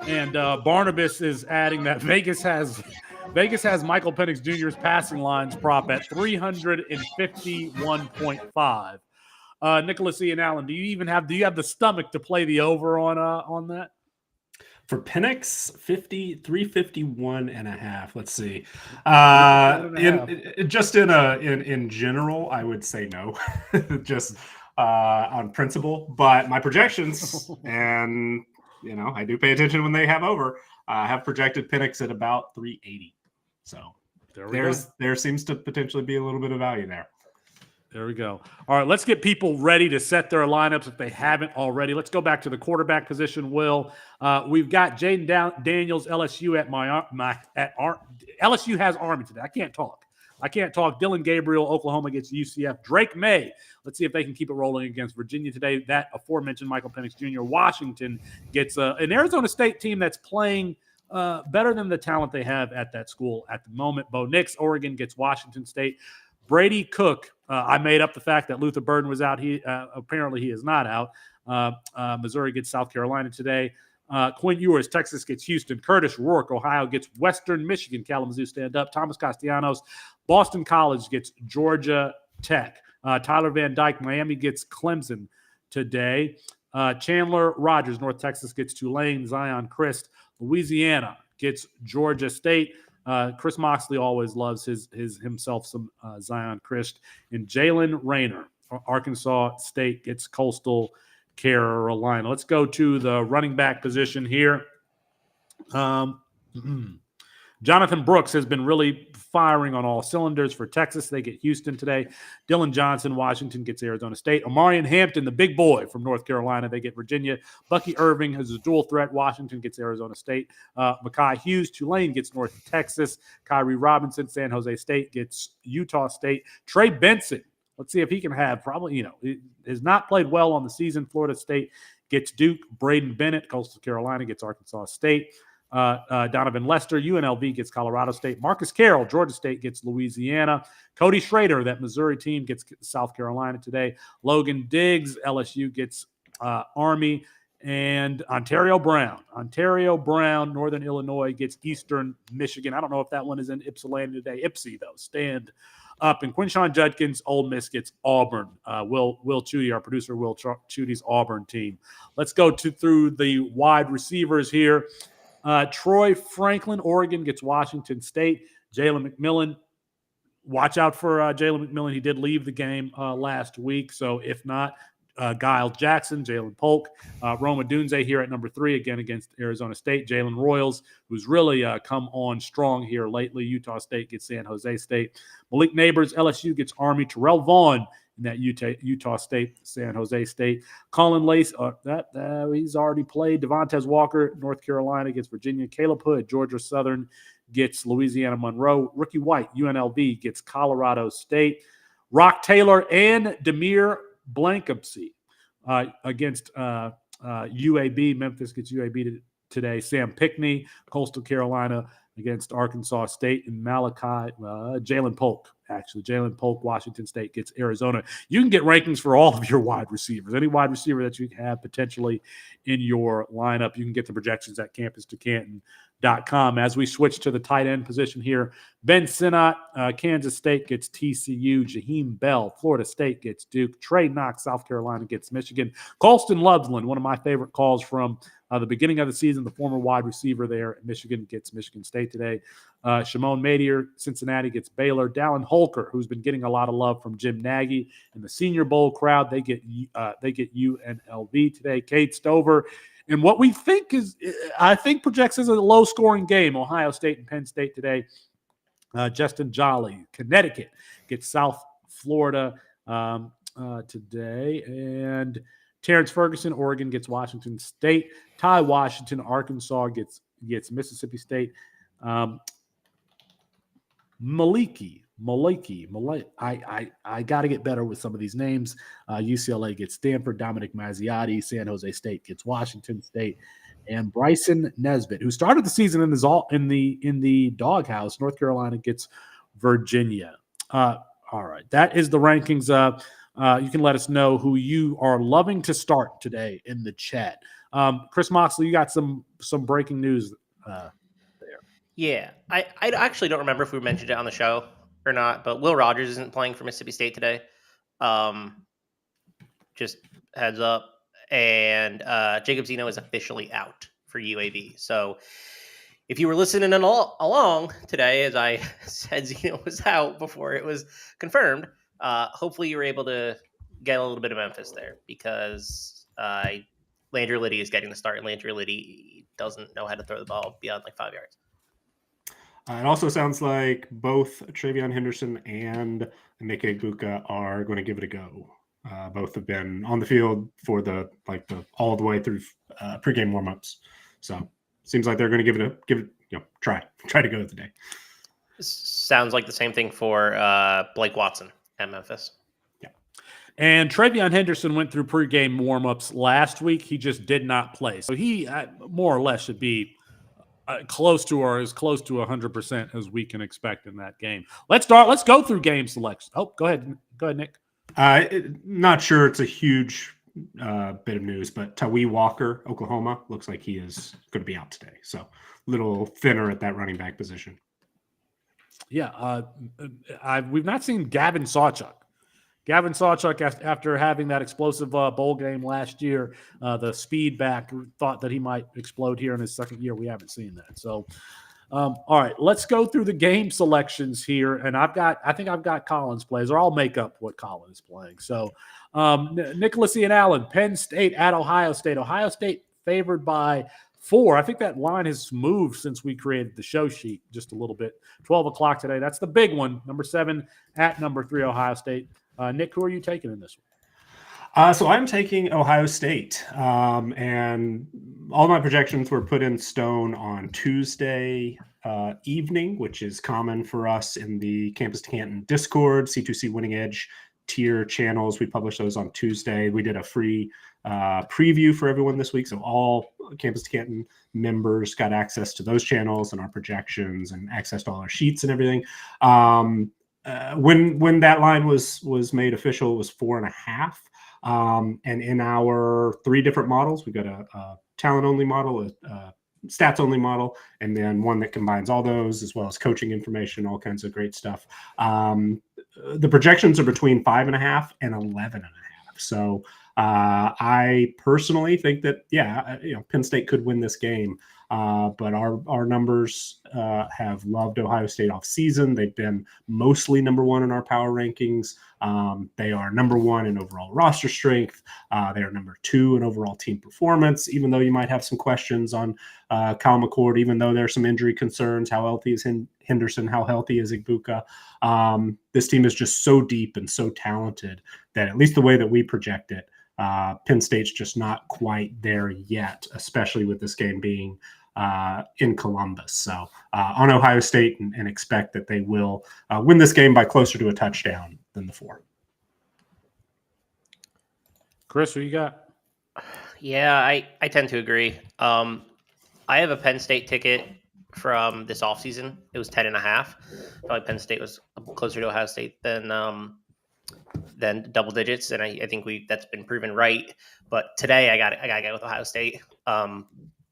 and Barnabas is adding that Vegas has Michael Penix Jr.'s passing lines prop at 351.5. Nicholas Ian Allen, do you have the stomach to play the over on that? For Penix, 351.5. Let's see. In general, I would say no, just on principle. But my projections, and I do pay attention when they have over. Have projected Penix at about 380. So there seems to potentially be a little bit of value there. There we go. All right, let's get people ready to set their lineups if they haven't already. Let's go back to the quarterback position, Will. We've got Jaden Daniels, LSU LSU has Army today. I can't talk. I can't talk. Dylan Gabriel, Oklahoma gets UCF. Drake May, let's see if they can keep it rolling against Virginia today. That aforementioned Michael Penix Jr. Washington gets an Arizona State team that's playing better than the talent they have at that school at the moment. Bo Nix, Oregon gets Washington State. Brady Cook, I made up the fact that Luther Burden was out. Apparently he is not out. Missouri gets South Carolina today. Quinn Ewers, Texas gets Houston. Curtis Rourke, Ohio gets Western Michigan. Kalamazoo stand up. Thomas Castellanos, Boston College gets Georgia Tech. Tyler Van Dyke, Miami gets Clemson today. Chandler Rogers, North Texas gets Tulane. Zion Christ, Louisiana gets Georgia State. Chris Moxley always loves himself some Zion Christ. And Jalen Rayner, Arkansas State gets Coastal Carolina. Let's go to the running back position here. Jonathan Brooks has been really firing on all cylinders for Texas. They get Houston today. Dylan Johnson, Washington gets Arizona State. Omarion Hampton, the big boy from North Carolina, they get Virginia. Bucky Irving has a dual threat. Washington gets Arizona State. Mekhi Hughes, Tulane gets North Texas. Kyrie Robinson, San Jose State gets Utah State. Trey Benson, let's see if he can have he has not played well on the season. Florida State gets Duke. Braden Bennett, Coastal Carolina, gets Arkansas State. Donovan Lester, UNLV gets Colorado State. Marcus Carroll, Georgia State gets Louisiana. Cody Schrader, that Missouri team, gets South Carolina today. Logan Diggs, LSU gets Army. And Ontario Brown, Northern Illinois gets Eastern Michigan. I don't know if that one is in Ypsilanti today. Ipsy, though, stand up. And Quinshawn Judkins, Ole Miss gets Auburn. Will Chudy, our producer, Will Chudy's Auburn team. Let's go through the wide receivers here. Troy Franklin, Oregon gets Washington State. Jalen McMillan, watch out for Jalen McMillan. He did leave the game last week, so if not, Giles Jackson, Jalen Polk, Roma Dunze here at number 3, again against Arizona State. Jalen Royals, who's really come on strong here lately. Utah State gets San Jose State. Malik Neighbors, LSU gets Army. Terrell Vaughn in that Utah State, San Jose State. Colin Lace, he's already played. Devontae Walker, North Carolina gets Virginia. Caleb Hood, Georgia Southern gets Louisiana Monroe. Ricky White, UNLV gets Colorado State. Rock Taylor and Demir Blankopsy against UAB. Memphis gets UAB today. Sam Pickney, Coastal Carolina against Arkansas State. And Jalen Polk, Washington State gets Arizona. You can get rankings for all of your wide receivers. Any wide receiver that you have potentially in your lineup, you can get the projections at Campus2Canton.com. As we switch to the tight end position here, Ben Sinnott, Kansas State gets TCU. Jaheim Bell, Florida State gets Duke. Trey Knox, South Carolina gets Michigan. Colston Loveland, one of my favorite calls from the beginning of the season, the former wide receiver there at Michigan, gets Michigan State today. Shimon Madier, Cincinnati gets Baylor. Dallin Holker, who's been getting a lot of love from Jim Nagy and the Senior Bowl crowd, they get UNLV today. Cade Stover, and what we think projects as a low-scoring game, Ohio State and Penn State today. Justin Jolly, Connecticut, gets South Florida today. And Terrence Ferguson, Oregon, gets Washington State. Ty Washington, Arkansas, gets Mississippi State. Maliki. I got to get better with some of these names. UCLA gets Stanford. Dominic Mazziotti, San Jose State gets Washington State. And Bryson Nesbitt, who started the season in the doghouse, North Carolina gets Virginia. All right, that is the rankings. You can let us know who you are loving to start today in the chat. Chris Moxley, you got some breaking news there. Yeah, I actually don't remember if we mentioned it on the show or not, but Will Rogers isn't playing for Mississippi State today. Just heads up. And Jacob Zeno is officially out for UAB. So if you were listening along today, as I said, Zeno was out before it was confirmed, hopefully you were able to get a little bit of Memphis there, because Landry Liddy is getting the start, and Landry Liddy doesn't know how to throw the ball beyond like 5 yards. It also sounds like both Travion Henderson and Emeka Egbuka are going to give it a go. Both have been on the field for the all the way through pregame warmups. So seems like they're going to give it try to go today. Sounds like the same thing for Blake Watson at Memphis. And Travion Henderson went through pregame warmups last week. He just did not play. So he more or less should be close to or as close to 100% as we can expect in that game. Let's go through game selection. Oh, go ahead, Nick. Not sure it's a huge bit of news, but Tawee Walker, Oklahoma, looks like he is going to be out today. So a little thinner at that running back position. Yeah, we've not seen Gavin Sawchuk. Gavin Sawchuk, after having that explosive bowl game last year, the speed back, thought that he might explode here in his second year. We haven't seen that. So, all right, let's go through the game selections here. And I think I've got Colin's plays, or I'll make up what Colin is playing. So, Nicholas Ian Allen, Penn State at Ohio State. Ohio State favored by 4. I think that line has moved since we created the show sheet just a little bit. 12 o'clock today. That's the big one. Number 7 at number 3, Ohio State. Nick, who are you taking in this one? So I'm taking Ohio State, and all my projections were put in stone on Tuesday evening, which is common for us in the Campus2Canton Discord, C2C Winning Edge tier channels. We publish those on Tuesday. We did a free preview for everyone this week, so all Campus2Canton members got access to those channels and our projections and access to all our sheets and everything. When that line was made official, it was 4.5. And in our 3 different models, we've got a talent only model, a stats only model, and then one that combines all those as well as coaching information, all kinds of great stuff. The projections are between 5.5 and 11.5. So I personally think that, Penn State could win this game. But our numbers have loved Ohio State off season. They've been mostly number 1 in our power rankings. They are number 1 in overall roster strength. They are number 2 in overall team performance, even though you might have some questions on Kyle McCord, even though there are some injury concerns. How healthy is Henderson? How healthy is Igbuka? This team is just so deep and so talented that, at least the way that we project it, Penn State's just not quite there yet, especially with this game being in Columbus. So on Ohio State, and expect that they will win this game by closer to a touchdown than the 4. Chris, who you got? Yeah, I tend to agree. I have a Penn State ticket from this offseason. It was 10.5. Probably Penn State was closer to Ohio State than double digits, and I think that's been proven right. But today I gotta go with Ohio State.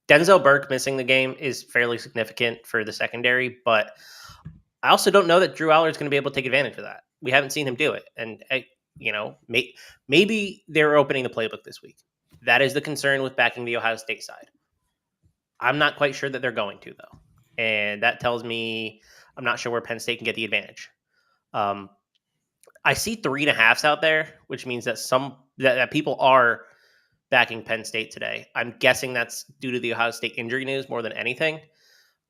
Denzel Burke missing the game is fairly significant for the secondary, but I also don't know that Drew Allard is going to be able to take advantage of that. We haven't seen him do it, and maybe they're opening the playbook this week. That is the concern with backing the Ohio State side. I'm not quite sure that they're going to, though, and that tells me I'm not sure where Penn State can get the advantage. I see 3.5s out there, which means that that people are backing Penn State today. I'm guessing that's due to the Ohio State injury news more than anything.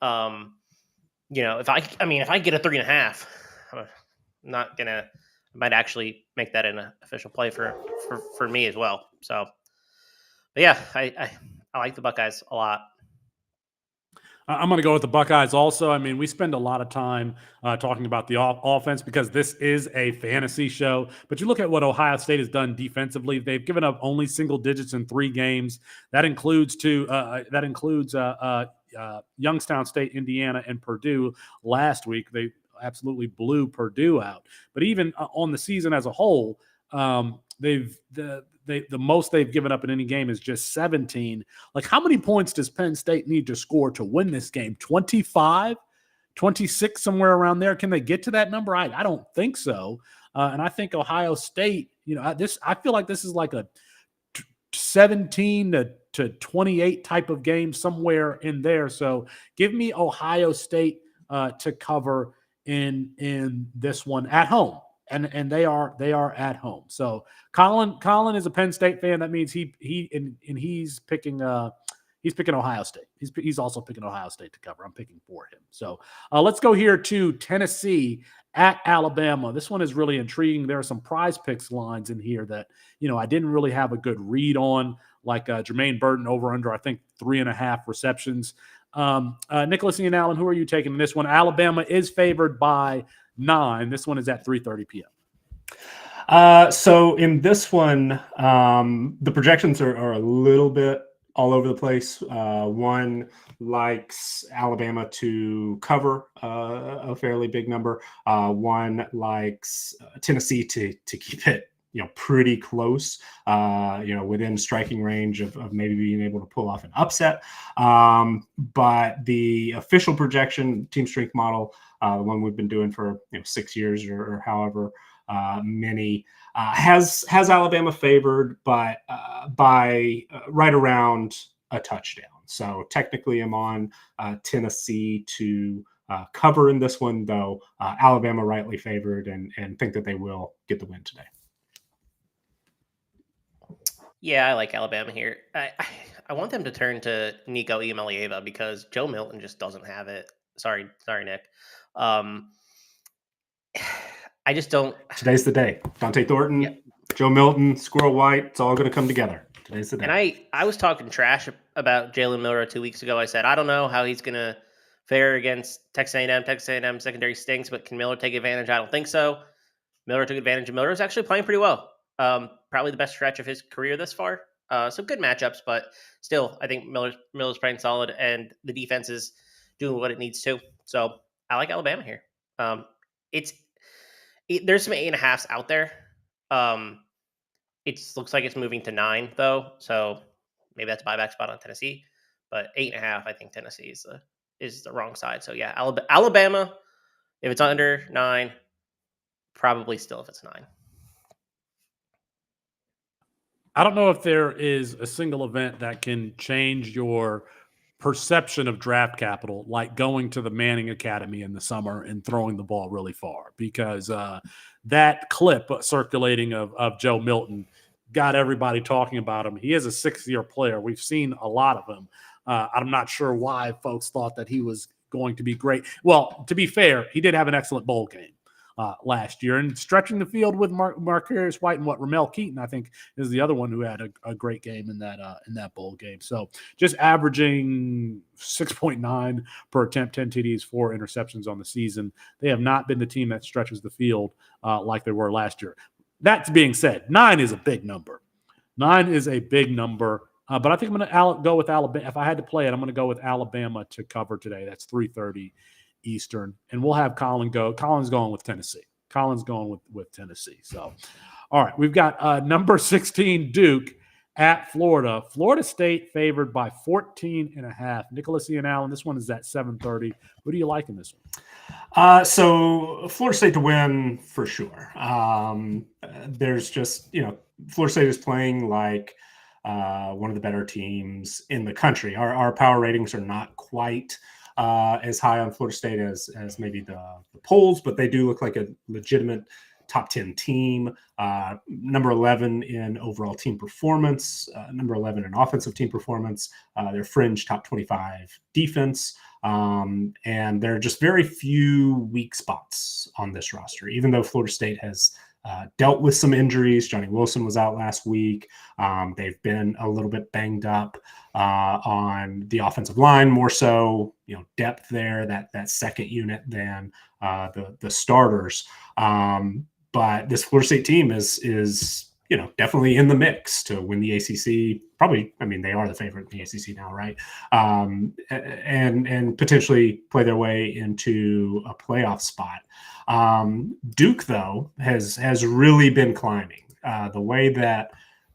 If I get a 3.5, I'm not gonna. I might actually make that an official play for me as well. So, but yeah, I like the Buckeyes a lot. I'm going to go with the Buckeyes also. I mean, we spend a lot of time talking about the offense because this is a fantasy show. But you look at what Ohio State has done defensively. They've given up only single digits in 3 games. That includes Youngstown State, Indiana, and Purdue last week. They absolutely blew Purdue out. But even on the season as a whole, the most they've given up in any game is just 17. Like, how many points does Penn State need to score to win this game? 25, 26, somewhere around there. Can they get to that number? I don't think so. And I think Ohio State, I feel like this is like a 17 to 28 type of game, somewhere in there. So give me Ohio State to cover in this one at home. And they are at home. So Colin is a Penn State fan. That means he's picking Ohio State. He's also picking Ohio State to cover. I'm picking for him. So let's go here to Tennessee at Alabama. This one is really intriguing. There are some prize picks lines in here that I didn't really have a good read on, like Jermaine Burton over under, I think 3.5 receptions. Nicholas Ian Allen, who are you taking in this one? Alabama is favored by 9. This one is at 3:30 p.m. So in this one, the projections are a little bit all over the place. One likes Alabama to cover a fairly big number. One likes Tennessee to keep it, pretty close, within striking range of maybe being able to pull off an upset. But the official projection team strength model, the one we've been doing for 6 years or however many, has Alabama favored, but by right around a touchdown. So technically I'm on Tennessee to cover in this one, though Alabama rightly favored and think that they will get the win today. Yeah, I like Alabama here. I want them to turn to Nico Iamaleava because Joe Milton just doesn't have it. Sorry, Nick. I just don't. Today's the day. Dante Thornton, Joe Milton, Squirrel White. It's all going to come together. Today's the day. And I was talking trash about Jalen Milroe 2 weeks ago. I said, I don't know how he's going to fare against Texas A&M. Texas A&M secondary stinks, but can Miller take advantage? I don't think so. Miller took advantage, and Miller's actually playing pretty well. Probably the best stretch of his career thus far. So good matchups, but still, I think Miller's playing solid, and the defense is doing what it needs to. So I like Alabama here. There's some 8.5s out there. It looks like it's moving to 9 though, so maybe that's a buyback spot on Tennessee. But 8.5, I think Tennessee is the wrong side. So yeah, Alabama, if it's under 9, probably still if it's 9. I don't know if there is a single event that can change your perception of draft capital, like going to the Manning Academy in the summer and throwing the ball really far, because that clip circulating of Joe Milton got everybody talking about him. He is a 6th-year player. We've seen a lot of him. I'm not sure why folks thought that he was going to be great. Well, to be fair, he did have an excellent bowl game last year, and stretching the field with Marcarius White and Ramel Keaton, I think, is the other one who had a great game in that bowl game. So just averaging 6.9 per attempt, 10 TDs, 4 interceptions on the season. They have not been the team that stretches the field like they were last year. That being said, 9 is a big number. 9 is a big number. But I think I'm going to go with Alabama. If I had to play it, I'm going to go with Alabama to cover today. That's 3:30 Eastern. And we'll have Colin go. Colin's going with Tennessee. With Tennessee. So, all right, we've got number 16 Duke at Florida. Florida State favored by 14.5. Nicholas Ian Allen, this one is at 7:30. Who do you like in this one? So Florida State to win for sure. There's just, Florida State is playing like one of the better teams in the country. Our power ratings are not quite as high on Florida State as maybe the polls, but they do look like a legitimate top 10 team, number 11 in overall team performance, number 11 in offensive team performance. They're fringe top 25 defense. And there are just very few weak spots on this roster, even though Florida State has dealt with some injuries. Johnny Wilson was out last week. They've been a little bit banged up on the offensive line, more so, depth there, that second unit than the starters. But this Florida State team is definitely in the mix to win the ACC. Probably, they are the favorite in the ACC now, right? And potentially play their way into a playoff spot. Duke, though, has really been climbing. The way that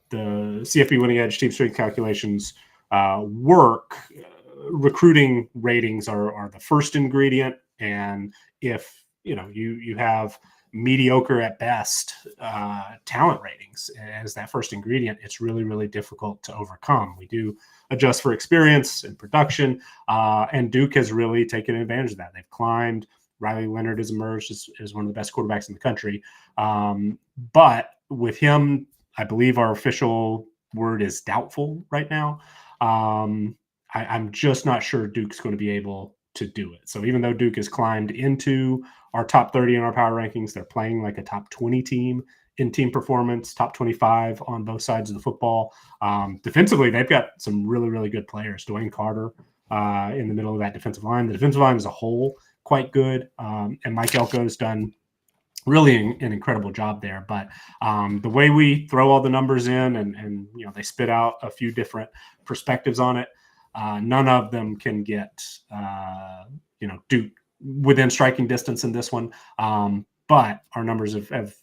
the CFB Winning Edge team strength calculations work, recruiting ratings are the first ingredient. And if you have mediocre at best talent ratings as that first ingredient, it's really, really difficult to overcome. We do adjust for experience and production, and Duke has really taken advantage of that. They've climbed. Riley Leonard has emerged as one of the best quarterbacks in the country. But with him, I believe our official word is doubtful right now. I'm just not sure Duke's going to be able to do it. So even though Duke has climbed into our top 30 in our power rankings, they're playing like a top 20 team in team performance, top 25 on both sides of the football. Defensively, they've got some really, really good players. Dwayne Carter, in the middle of that defensive line. The defensive line as a whole, quite good. And Mike Elko's done really an incredible job there. But the way we throw all the numbers in and they spit out a few different perspectives on it, none of them can get, Duke within striking distance in this one. But our numbers have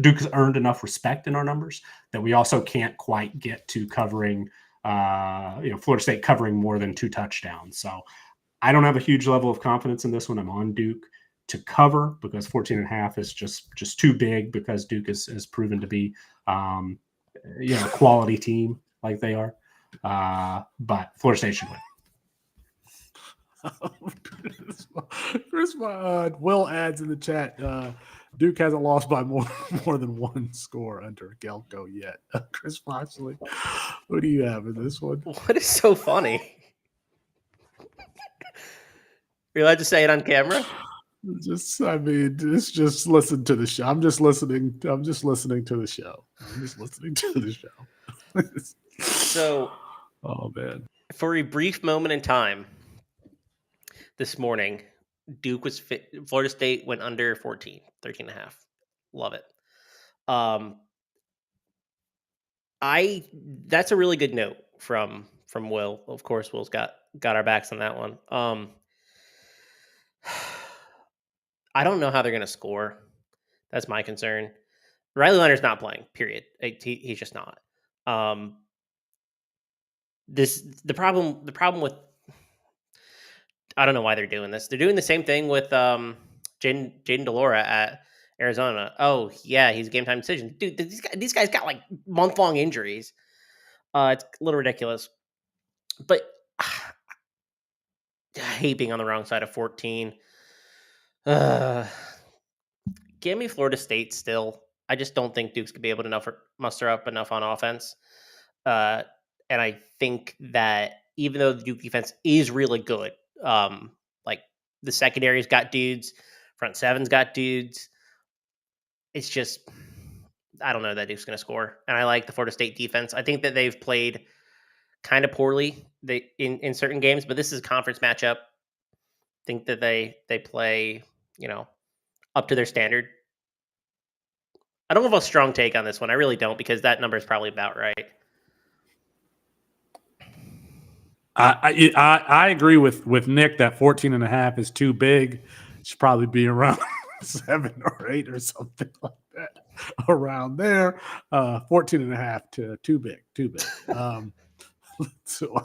Duke has earned enough respect in our numbers that we also can't quite get to covering, Florida State covering more than 2 touchdowns. So I don't have a huge level of confidence in this one. I'm on Duke to cover because 14.5 is just too big because Duke has proven to be, a quality team like they are. But Florida State should win. Chris, Will adds in the chat, Duke hasn't lost by more than 1 score under Gelko yet. Chris Moxley, who do you have in this one? What is so funny? You're allowed to say it on camera? Just listen to the show. I'm just listening to the show. So, oh man. For a brief moment in time this morning, Duke was Florida State went under 13.5. Love it. That's a really good note from Will. Of course, Will's got our backs on that one. I don't know how they're going to score. That's my concern. Riley Leonard's not playing, period. He's just not. The problem with, I don't know why they're doing this. They're doing the same thing with Jaden Delora at Arizona. Oh yeah, he's a game time decision. Dude, these guys got like month-long injuries. It's a little ridiculous. But I hate being on the wrong side of 14. Give me Florida State still. I just don't think Duke's going to be able to muster up enough on offense. And I think that even though the Duke defense is really good, like the secondary's got dudes, front seven's got dudes. It's just, I don't know that Duke's going to score. And I like the Florida State defense. I think that they've played kind of poorly in certain games, but this is a conference matchup. I think that they play, up to their standard. I don't have a strong take on this one. I really don't, because that number is probably about right. I agree with Nick that 14.5 is too big. It should probably be around 7 or 8 or something like that, around there. 14.5 too big. So I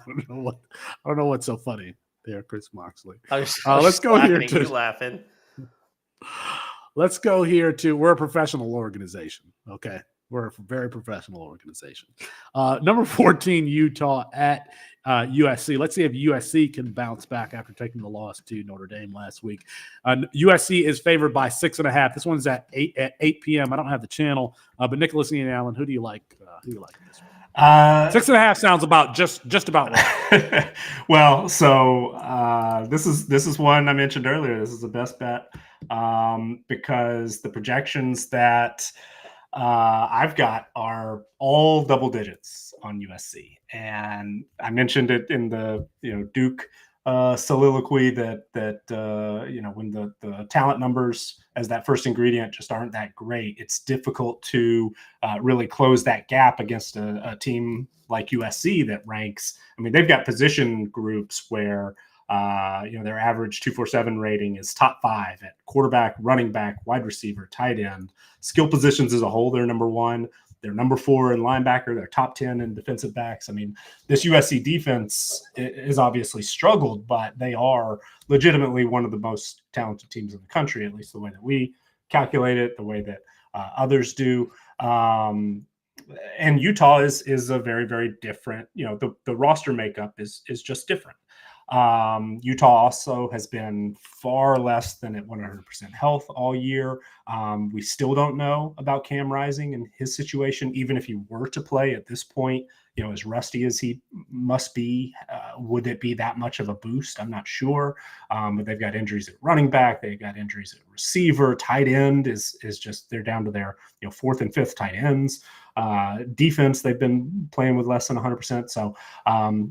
don't know what's so funny there, Chris Moxley. Let's go here to laughing. Let's go here to, we're a professional organization. Okay. We're a very professional organization. Number 14, Utah at USC. Let's see if USC can bounce back after taking the loss to Notre Dame last week. USC is favored by 6.5. This one's at 8 p.m. I don't have the channel, but Nicholas Ian Allen, who do you like? In this one? 6.5 sounds about just about right. Well, so this is one I mentioned earlier. This is the best bet because the projections that I've got are all double digits on USC, and I mentioned it in the Duke soliloquy that when the talent numbers as that first ingredient just aren't that great, it's difficult to really close that gap against a team like USC that ranks. I mean, they've got position groups where their average 247 rating is top 5 at quarterback, running back, wide receiver, tight end. Skill positions as a whole, they're number 1. They're number 4 in linebacker. They're top 10 in defensive backs. I mean, this USC defense is obviously struggled, but they are legitimately one of the most talented teams in the country, at least the way that we calculate it, the way that others do. And Utah is a very, very different, the roster makeup is just different. Utah also has been far less than at 100% health all year. We still don't know about Cam Rising and his situation. Even if he were to play at this point as rusty as he must be, would it be that much of a boost? I'm not sure. But they've got injuries at running back. They've got injuries at receiver. Tight end is just, they're down to their, fourth and fifth tight ends. Defense, they've been playing with less than 100%. So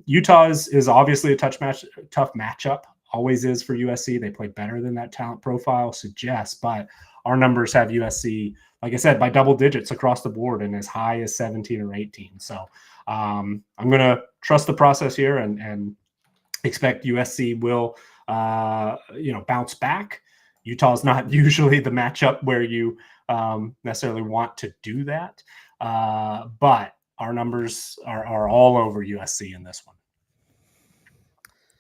Utah is obviously a tough matchup. Always is for USC. They play better than that talent profile suggests, but our numbers have USC, like I said, by double digits across the board and as high as 17 or 18. So I'm going to trust the process here and expect USC will, bounce back. Utah's not usually the matchup where you necessarily want to do that. But our numbers are all over USC in this one.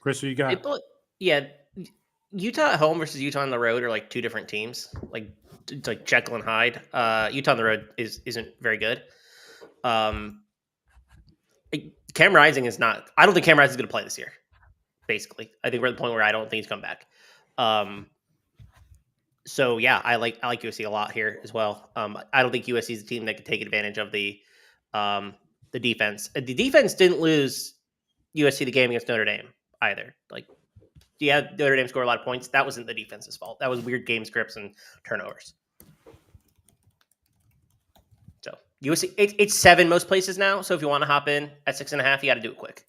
Chris, who you got? Utah at home versus Utah on the road are like two different teams. Like Jekyll and Hyde. Utah on the road isn't very good. Cam Rising is not. I don't think Cam Rising is going to play this year. Basically, I think we're at the point where I don't think he's come back. So yeah, I like USC a lot here as well. I don't think USC is a team that could take advantage of the defense. The defense didn't lose USC the game against Notre Dame either. Notre Dame scored a lot of points. That wasn't the defense's fault. That was weird game scripts and turnovers. So USC, it's 7 most places now. So if you want to hop in at 6.5, you got to do it quick.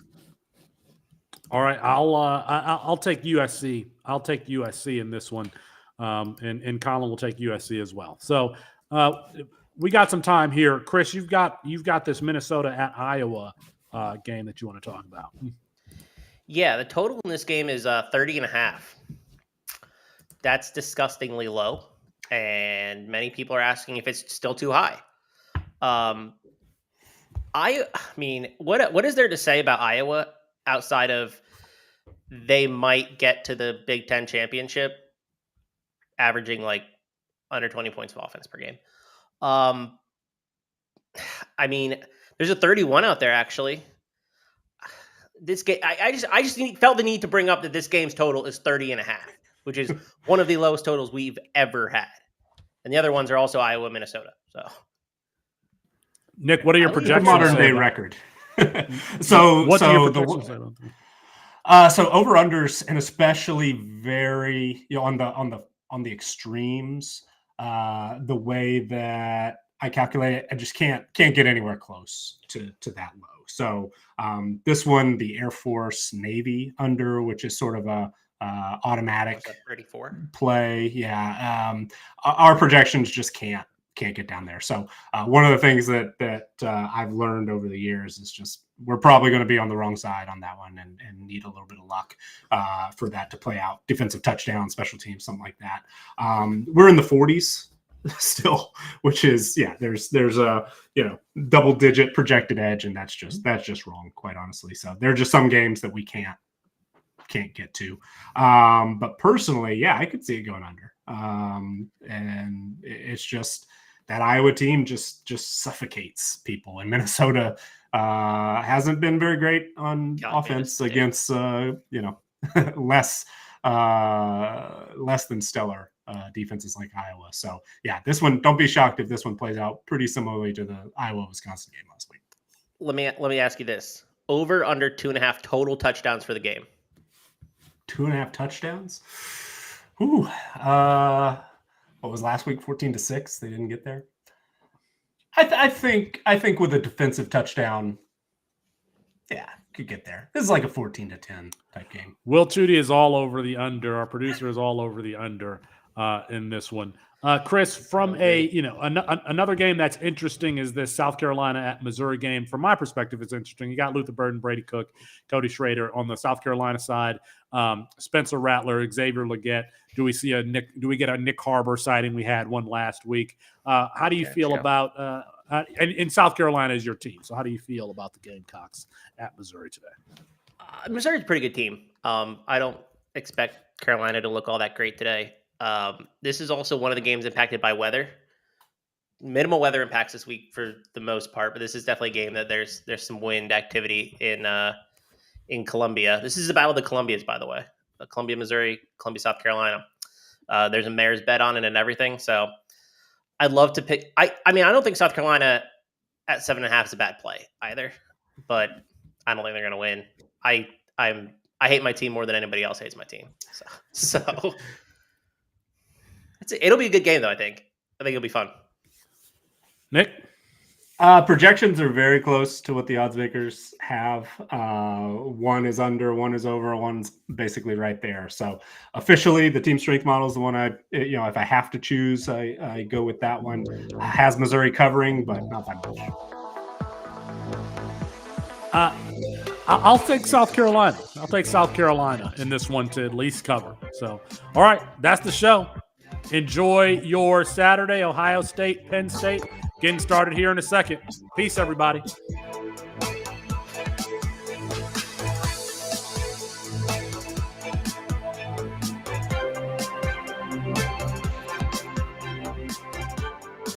All right, I'll take USC. I'll take USC in this one, and Colin will take USC as well. So we got some time here, Chris. You've got this Minnesota at Iowa game that you want to talk about. Yeah, the total in this game is 30.5. That's disgustingly low, and many people are asking if it's still too high. I mean, what is there to say about Iowa outside of they might get to the Big Ten championship, averaging like under 20 points of offense per game? I mean, there's a 31 out there actually. This game, I just felt the need to bring up that this game's total is 30.5, which is one of the lowest totals we've ever had. And the other ones are also Iowa, Minnesota. So, Nick, what are your projections? Modern day record. So what are your projections say about that? So over unders, and especially very on the extremes, the way that I calculate it, I just can't get anywhere close to that low. So this one, the Air Force Navy under, which is sort of a automatic 34 play. Yeah. Our projections just can't get down there. So one of the things that I've learned over the years is just we're probably going to be on the wrong side on that one and need a little bit of luck for that to play out. Defensive touchdown, special teams, something like that. We're in the 40s still, which is there's a double digit projected edge, and that's just wrong, quite honestly. So there are just some games that we can't get to. But personally, I could see it going under. And it's just that Iowa team just suffocates people, and Minnesota hasn't been very great on offense against less than stellar defenses like Iowa. So this one, don't be shocked if this one plays out pretty similarly to the Iowa-Wisconsin game last week. Let me ask you this: over under 2.5 total touchdowns for the game. 2.5 touchdowns. Ooh, what was last week? 14-6. They didn't get there. I think with a defensive touchdown, could get there. This is like a 14-10 type game. Will Chudy is all over the under. Our producer is all over the under in this one. Chris, from another game that's interesting is this South Carolina at Missouri game. From my perspective, it's interesting. You got Luther Burden, Brady Cook, Cody Schrader on the South Carolina side. Spencer Rattler, Xavier Legette. Do we get a Nick Harbor sighting? We had one last week. How do you feel about and South Carolina is your team? So how do you feel about the Gamecocks at Missouri today? Missouri's a pretty good team. I don't expect Carolina to look all that great today. This is also one of the games impacted by weather. Minimal weather impacts this week for the most part, but this is definitely a game that there's some wind activity in Columbia. This is the Battle of the Columbias, by the way. Columbia, Missouri, Columbia, South Carolina. There's a mayor's bet on it and everything. So I'd love to pick. I mean, I don't think South Carolina at 7.5 is a bad play either. but I don't think they're going to win. I hate my team more than anybody else hates my team. So it'll be a good game, though. I think it'll be fun. Nick? Projections are very close to what the odds makers have. One is under, one is over, one's basically right there. So officially, the team strength model is the one if I have to choose, I go with that one. Has Missouri covering, but not by much. I'll take South Carolina. I'll take South Carolina in this one to at least cover. So, all right, that's the show. Enjoy your Saturday. Ohio State, Penn State. Getting started here in a second. Peace, everybody.